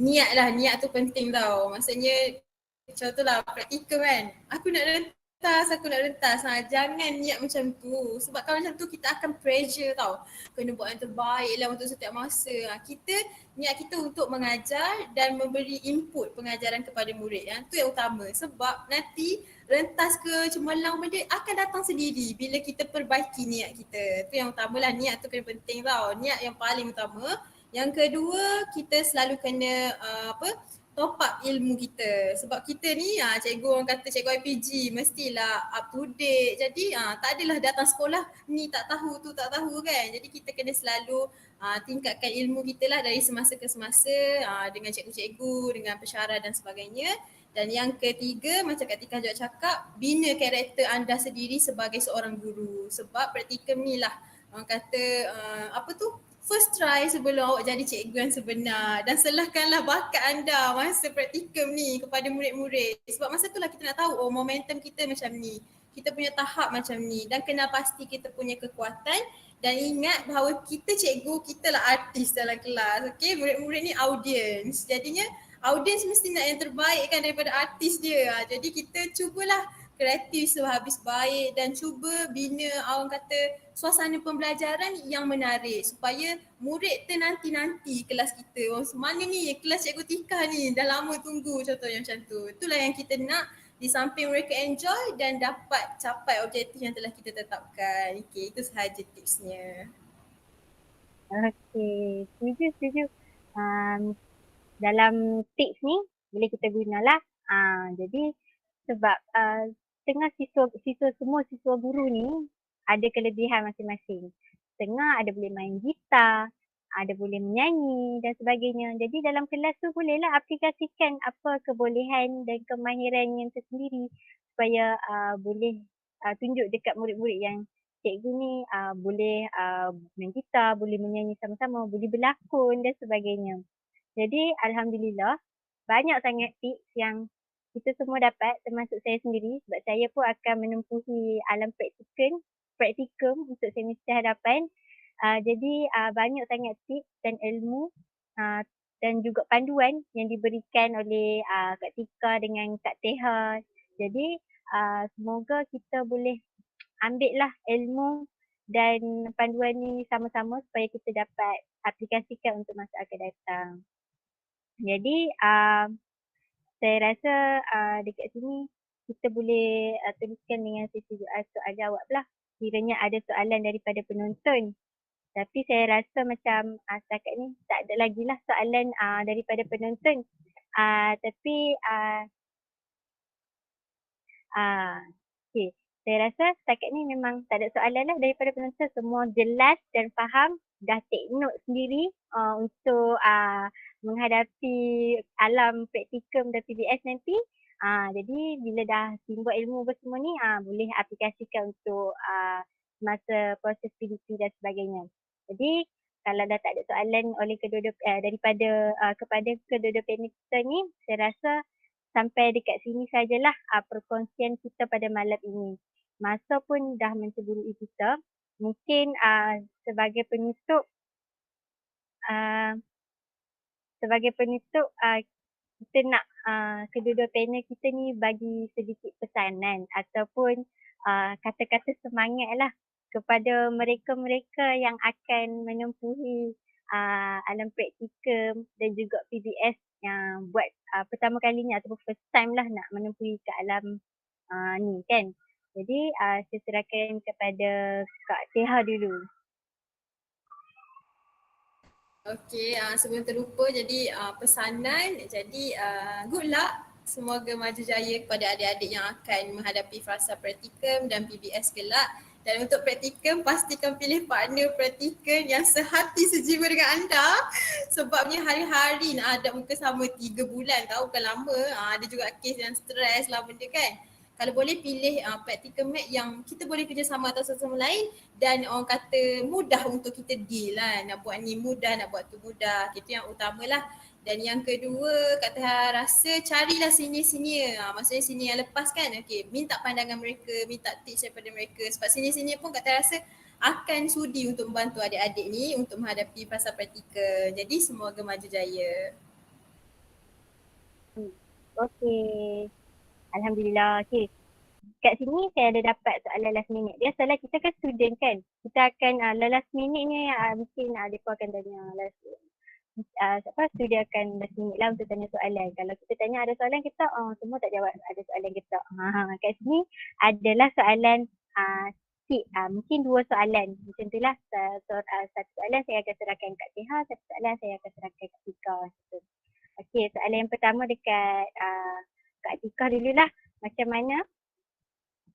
niat lah, niat tu penting tau. Maksudnya contohlah praktikum kan, aku nak rentas. Jangan niat macam tu. Sebab kalau macam tu kita akan pressure tau. Kena buat yang terbaik lah untuk setiap masa. Niat kita untuk mengajar dan memberi input pengajaran kepada murid. Yang tu yang utama. Sebab nanti rentas ke cemerlang benda akan datang sendiri bila kita perbaiki niat kita. Tu yang utamalah, niat tu kena penting tau. Niat yang paling utama. Yang kedua, kita selalu kena top up ilmu kita. Sebab kita ni cikgu orang kata cikgu IPG mestilah up to date. Jadi tak adalah datang sekolah ni tak tahu tu tak tahu kan. Jadi kita kena selalu tingkatkan ilmu kita lah dari semasa ke semasa dengan cikgu-cikgu, dengan pensyarah dan sebagainya. Dan yang ketiga, macam Kak Tika juga cakap, bina karakter anda sendiri sebagai seorang guru. Sebab praktikum ni lah orang kata first try sebelum awak jadi cikgu yang sebenar, dan selahkanlah bakat anda masa praktikum ni kepada murid-murid. Sebab masa tu lah kita nak tahu momentum kita macam ni, kita punya tahap macam ni, dan kena pasti kita punya kekuatan. Dan ingat bahawa kita cikgu, kita lah artis dalam kelas. Okay, murid-murid ni audience. Jadinya audience mesti nak yang terbaik kan daripada artis dia. Jadi kita cubalah kreatif sehabis baik dan cuba bina orang kata suasana pembelajaran yang menarik supaya murid ternanti-nanti kelas kita. Mana ni kelas Cikgu Tika ni, dah lama tunggu, contohnya macam tu. Itulah yang kita nak, di samping mereka enjoy dan dapat capai objektif yang telah kita tetapkan. Okay, itu sahaja tipsnya. Okey, setuju. Dalam tips ni boleh kita gunalah. Jadi sebab setengah siswa guru ni ada kelebihan masing-masing. Setengah ada boleh main gitar, ada boleh menyanyi dan sebagainya. Jadi dalam kelas tu bolehlah aplikasikan apa kebolehan dan kemahiran yang tersendiri supaya boleh tunjuk dekat murid-murid yang cikgu ni boleh main gitar, boleh menyanyi sama-sama, boleh berlakon dan sebagainya. Jadi alhamdulillah banyak sangat tips yang kita semua dapat, termasuk saya sendiri, sebab saya pun akan menempuhi alam praktikum untuk semester hadapan. Jadi banyak sangat tips dan ilmu dan juga panduan yang diberikan oleh Kak Tika dengan Kak Teha. Jadi semoga kita boleh ambil lah ilmu dan panduan ni sama-sama supaya kita dapat aplikasikan untuk masa akan datang. Jadi saya rasa dekat sini kita boleh teruskan dengan sesi soal jawab lah. Kiranya ada soalan daripada penonton. Tapi saya rasa macam setakat ni tak ada lagi lah soalan daripada penonton. Tapi okay. Saya rasa setakat ni memang tak ada soalan lah daripada penonton. Semua jelas dan faham. Dah take note sendiri untuk menghadapi alam praktikum dan PBS nanti. Jadi bila dah timbul ilmu semua ni boleh aplikasikan untuk masa proses PDP dan sebagainya. Jadi kalau dah tak ada soalan oleh daripada kepada kedua-dua panel kita ni, saya rasa sampai dekat sini sajalah perkongsian kita pada malam ini. Masa pun dah menceburui kita. Mungkin sebagai penutup kita nak kedua-dua panel kita ni bagi sedikit pesanan ataupun kata-kata semangat lah kepada mereka-mereka yang akan menempuhi alam praktikum dan juga PBS yang buat pertama kalinya ataupun first time lah nak menempuhi ke alam ni kan. Jadi saya serahkan kepada Kak Teha dulu. Okey, sebelum terlupa jadi pesanan, jadi good luck. Semoga maju jaya kepada adik-adik yang akan menghadapi fasa praktikum dan PBS kelak. Dan untuk praktikum, pastikan pilih partner praktikum yang sehati sejiwa dengan anda. Sebabnya hari-hari nak hadap muka sama 3 bulan, tahu bukan lama. Ada juga kes yang stres lah benda kan. Kalau boleh pilih practical mat yang kita boleh kerjasama atau satu sama lain dan orang kata mudah untuk kita deal lah. Nak buat ni mudah, nak buat tu mudah. Itu yang utamalah. Dan yang kedua, Kak Teha rasa carilah senior-senior. Maksudnya senior yang lepas kan. Okay, minta pandangan mereka, minta tips daripada mereka. Sebab senior-senior pun Kak Teha rasa akan sudi untuk membantu adik-adik ni untuk menghadapi fasa praktikal. Jadi semoga maju jaya. Okey. Alhamdulillah. Okey. Kat sini saya ada dapat soalan last minute. Biasalah kita kan student kan. Kita akan last minute ni mungkin mereka akan tanya last student akan last minute lah untuk tanya soalan. Kalau kita tanya ada soalan kita semua tak jawab ada soalan kita. Kat sini adalah soalan mungkin 2 soalan. Macam itulah satu soalan saya akan serahkan Kak Teha, satu soalan saya akan serahkan Kak Tika. Okey, soalan yang pertama dekat Kak Tika dululah. Macam mana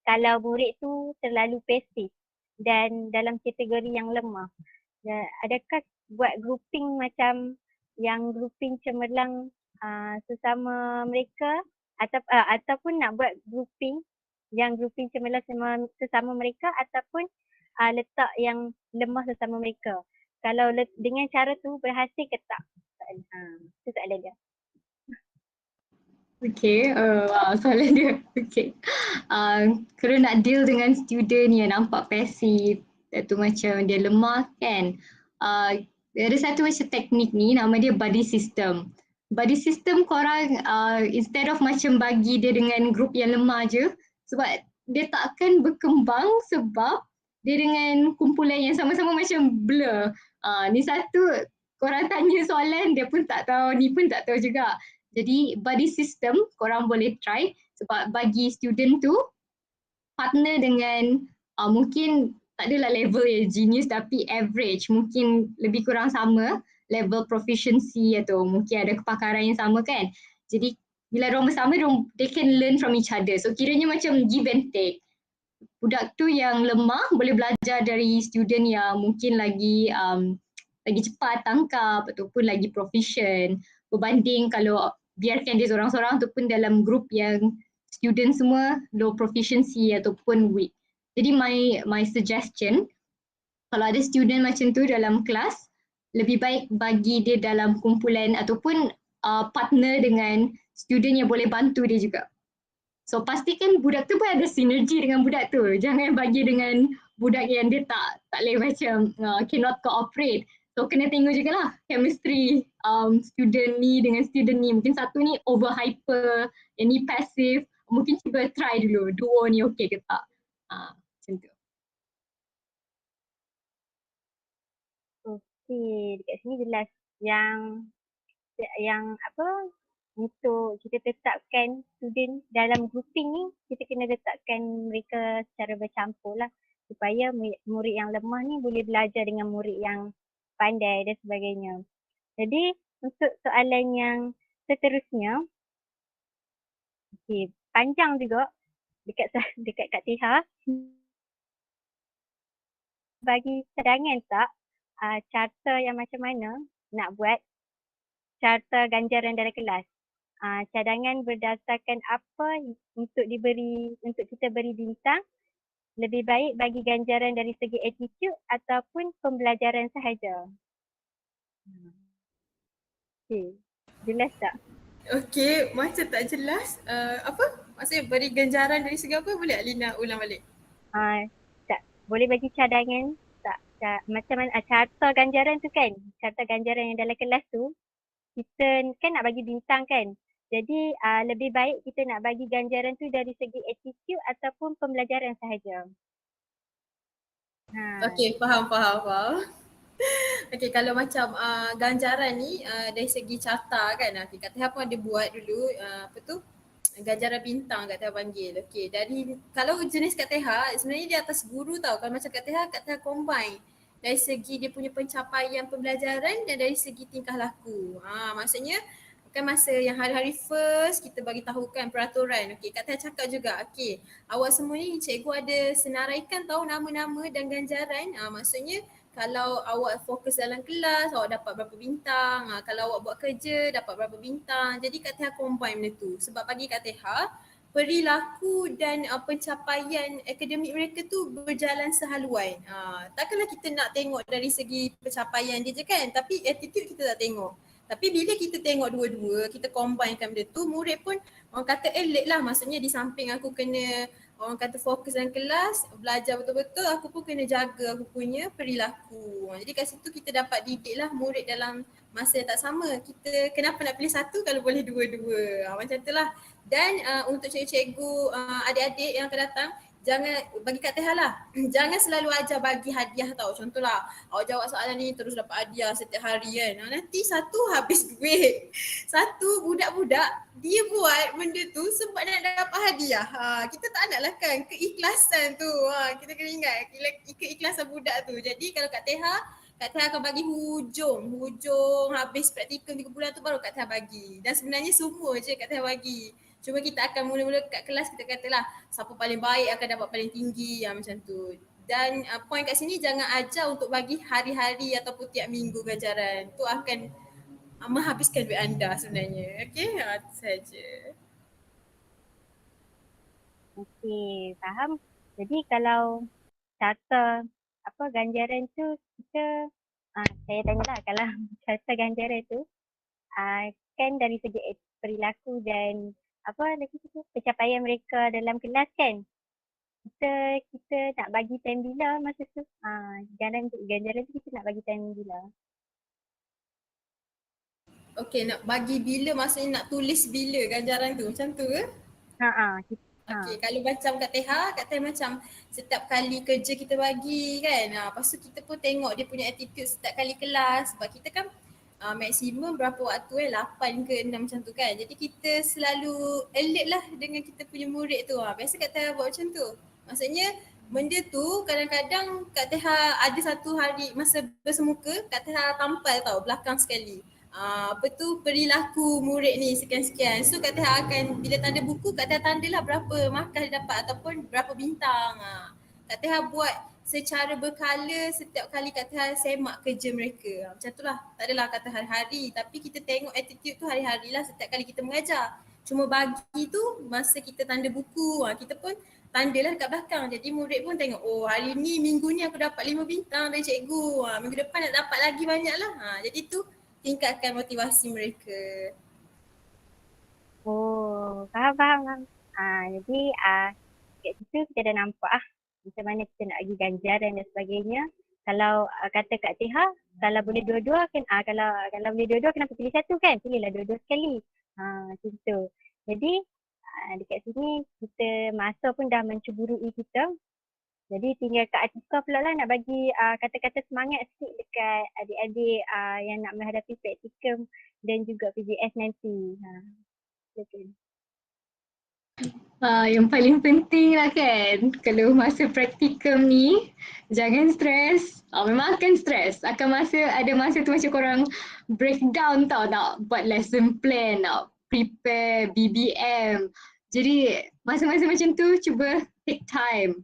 kalau murid tu terlalu pasif dan dalam kategori yang lemah? Adakah buat grouping macam yang grouping cemerlang sesama mereka ataupun nak buat grouping yang grouping cemerlang sesama mereka ataupun letak yang lemah sesama mereka? Kalau dengan cara tu berhasil ke tak? Itu soalan dia. Okay, soalan dia. Okay. Kalau nak deal dengan student yang nampak pasif, tu macam dia lemah kan. Ada satu macam teknik ni nama dia buddy system. Buddy system korang instead of macam bagi dia dengan group yang lemah je, sebab dia tak akan berkembang sebab dia dengan kumpulan yang sama-sama macam blur. Ni satu korang tanya soalan dia pun tak tahu, ni pun tak tahu juga. Jadi buddy system korang boleh try sebab bagi student tu partner dengan mungkin tak adalah level yang genius tapi average, mungkin lebih kurang sama level proficiency atau mungkin ada kepakaran yang sama kan. Jadi bila diorang bersama they can learn from each other. So kiranya macam give and take. Budak tu yang lemah boleh belajar dari student yang mungkin lagi cepat tangkap ataupun lagi proficient berbanding kalau biarkan dia seorang-seorang ataupun dalam group yang student semua low proficiency ataupun weak. Jadi my suggestion kalau ada student macam tu dalam kelas, lebih baik bagi dia dalam kumpulan ataupun partner dengan student yang boleh bantu dia juga. So pastikan budak tu pun ada sinergi dengan budak tu. Jangan bagi dengan budak yang dia tak boleh macam cannot cooperate. So kena tengok juga lah chemistry student ni dengan student ni. Mungkin satu ni over hyper, yang ni passive. Mungkin cuba try dulu duo ni okey ke tak. Macam tu. Okey, dekat sini jelas yang apa untuk kita tetapkan student dalam grouping ni, kita kena letakkan mereka secara bercampur lah supaya murid yang lemah ni boleh belajar dengan murid yang pandai dan sebagainya. Jadi untuk soalan yang seterusnya, okey, panjang juga dekat Kak Tiha. Bagi cadangan tak carta yang macam mana nak buat carta ganjaran dalam kelas? Cadangan berdasarkan apa untuk kita beri bintang, lebih baik bagi ganjaran dari segi attitude ataupun pembelajaran sahaja. Okey, jelas tak? Okey, macam tak jelas. Apa? Maksudnya beri ganjaran dari segi apa? Boleh Alina ulang balik? Tak, boleh bagi cadangan tak? Macam mana carta ganjaran tu kan? Carta ganjaran yang dalam kelas tu, kita kan nak bagi bintang kan? Jadi lebih baik kita nak bagi ganjaran tu dari segi attitude ataupun pembelajaran sahaja. Okey, faham. Okey, kalau macam ganjaran ni dari segi carta kan, Kak Teha pun ada buat dulu apa tu, ganjaran bintang Kak Teha panggil. Okey, dari kalau jenis Kak Teha sebenarnya dia atas guru tau. Kalau macam Kak Teha combine dari segi dia punya pencapaian pembelajaran dan dari segi tingkah laku. Maksudnya kan masa yang hari-hari first kita bagi tahukan peraturan. Okey, Kak Teha cakap juga, okey, awak semua ni cikgu ada senaraikan tahu nama-nama dan ganjaran. Maksudnya kalau awak fokus dalam kelas, awak dapat berapa bintang. Kalau awak buat kerja, dapat berapa bintang. Jadi Kak Teha combine benda tu. Sebab bagi Kak Teha, perilaku dan pencapaian akademik mereka tu berjalan sehaluan. Takkanlah kita nak tengok dari segi pencapaian dia je kan, tapi attitude kita tak tengok. Tapi bila kita tengok dua-dua, kita combinekan benda tu, murid pun orang kata alert lah. Maksudnya di samping aku kena orang kata fokus dalam kelas, belajar betul-betul, aku pun kena jaga aku punya perilaku. Jadi kat situ kita dapat didik lah murid dalam masa yang tak sama. Kita kenapa nak pilih satu kalau boleh dua-dua. Macam tu lah. Dan untuk cikgu-cikgu adik-adik yang akan datang, jangan bagi Kak Teha lah, jangan selalu ajar bagi hadiah tau. Contohlah, awak jawab soalan ni terus dapat hadiah setiap hari kan. Nanti satu habis duit. Satu budak-budak dia buat benda tu sebab nak dapat hadiah. Kita tak nak lah kan keikhlasan tu. Kita kena ingat keikhlasan budak tu. Jadi kalau Kak Teha akan bagi hujung habis praktikum 3 bulan tu baru Kak Teha bagi. Dan sebenarnya semua je Kak Teha bagi. Cuma kita akan mula-mula kat kelas kita katalah siapa paling baik akan dapat paling tinggi macam tu. Dan point kat sini jangan ajar untuk bagi hari-hari ataupun tiap minggu ganjaran. Tu akan menghabiskan duit anda sebenarnya. Okey, itu saja. Okey, faham. Jadi kalau carta ganjaran tu kita saya tanyalah kalau carta ganjaran tu kan dari segi perilaku dan lagi tu pencapaian mereka dalam kelas kan. Kita nak bagi time bila masa tu? Ganjaran tu kita nak bagi time bila? Okey, nak bagi bila maksudnya nak tulis bila ganjaran tu macam tu ke? Okey, kalau macam Kak Teha macam setiap kali kerja kita bagi kan. Lepas tu kita pun tengok dia punya attitude setiap kali kelas sebab kita kan maksimum berapa waktu 8 ke 6 macam tu kan. Jadi kita selalu alert lah dengan kita punya murid tu. Biasa Kak Teha buat macam tu. Maksudnya benda tu kadang-kadang Kak Teha ada satu hari masa bersemuka Kak Teha tampal tau belakang sekali. Apa tu perilaku murid ni sekian-sekian. So Kak Teha akan bila tanda buku Kak Teha tandalah berapa markah dia dapat ataupun berapa bintang. Kak Teha buat secara berkala setiap kali Kak Teha semak kerja mereka. Macam tu lah. Tak adalah kata hari-hari tapi kita tengok attitude tu hari-hari lah setiap kali kita mengajar. Cuma bagi tu masa kita tanda buku kita pun tandalah dekat belakang. Jadi murid pun tengok hari ni minggu ni aku dapat 5 bintang dari cikgu. Minggu depan nak dapat lagi banyak lah. Jadi tu tingkatkan motivasi mereka. Faham. Jadi kat situ kita dah nampak macam mana kita nak bagi ganjaran dan sebagainya. Kalau kata Kak Teha, kalau boleh dua-dua kan, kalau boleh dua-dua kenapa pilih satu kan? Pilihlah dua-dua sekali. Macam tu. Jadi dekat sini kita masa pun dah menceburui kita. Jadi tinggal Kak Atika pula lah nak bagi kata-kata semangat sikit dekat adik-adik yang nak menghadapi praktikum dan juga PJS nanti. Silakan. Yang paling penting lah kan, kalau masa praktikum ni, jangan stres. Memang akan stres. Ada masa tu macam korang breakdown tau, nak buat lesson plan, nak prepare BBM. Jadi masa-masa macam tu cuba take time.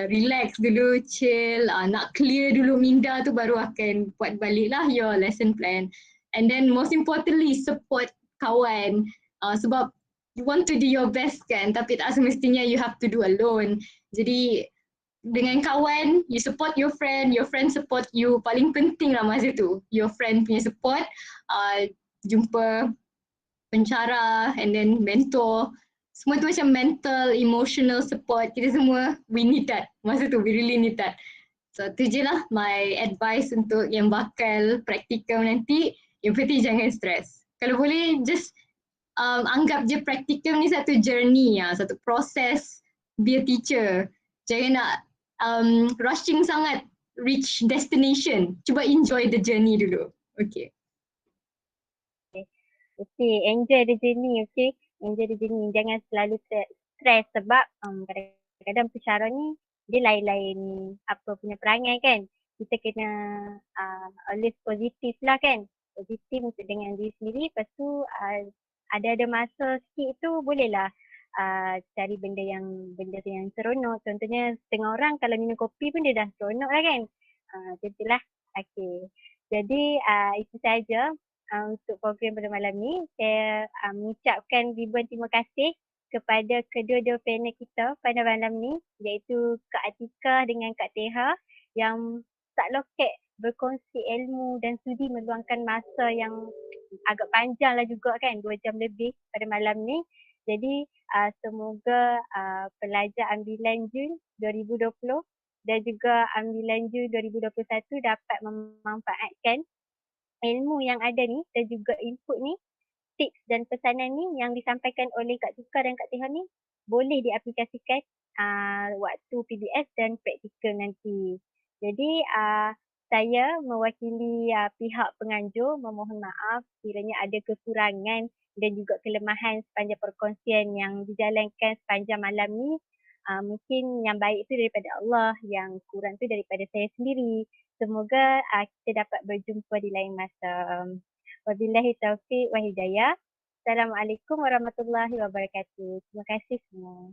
Relax dulu, chill, nak clear dulu minda tu baru akan buat balik lah your lesson plan. And then most importantly, support kawan. Sebab you want to do your best kan, tapi tak semestinya you have to do alone. Jadi dengan kawan, you support your friend support you. Paling penting lah masa tu, your friend punya support, jumpa pencara and then mentor. Semua tu macam mental, emotional support. Kita semua, we need that. Masa tu, we really need that. So tu je lah my advice untuk yang bakal praktikum nanti. Yang penting jangan stres. Kalau boleh just anggap je praktikum ni satu journey, satu proses be a teacher. Jangan nak rushing sangat reach destination. Cuba enjoy the journey dulu. Okay. Okay, enjoy the journey, okay? Enjoy the journey. Jangan selalu stres sebab kadang-kadang pensyarah ni dia lain-lain apa punya perangai kan. Kita kena always positif lah kan. Positif untuk dengan diri sendiri. Lepas tu ada masa sikit tu bolehlah cari benda yang seronok. Contohnya setengah orang kalau minum kopi pun dia dah seronok lah kan. Macam itulah. Okay. Jadi itu saja untuk program pada malam ni. Saya mengucapkan ribuan terima kasih kepada kedua-dua panel kita pada malam ni, iaitu Kak Atika dengan Kak Teha yang tak loket berkongsi ilmu dan sudi meluangkan masa yang agak panjang lah juga kan, 2 jam lebih pada malam ni. Jadi semoga pelajar ambilan Jun 2020 dan juga ambilan Jun 2021 dapat memanfaatkan ilmu yang ada ni dan juga input ni, tips dan pesanan ni yang disampaikan oleh Kak Tika dan Kak Teha ni boleh diaplikasikan waktu PBS dan praktikum nanti. Jadi saya mewakili pihak penganjur memohon maaf kiranya ada kekurangan dan juga kelemahan sepanjang perkongsian yang dijalankan sepanjang malam ni. Mungkin yang baik itu daripada Allah, yang kurang tu daripada saya sendiri. Semoga kita dapat berjumpa di lain masa. Wabillahi taufiq wa hidayah. Assalamualaikum warahmatullahi wabarakatuh. Terima kasih semua.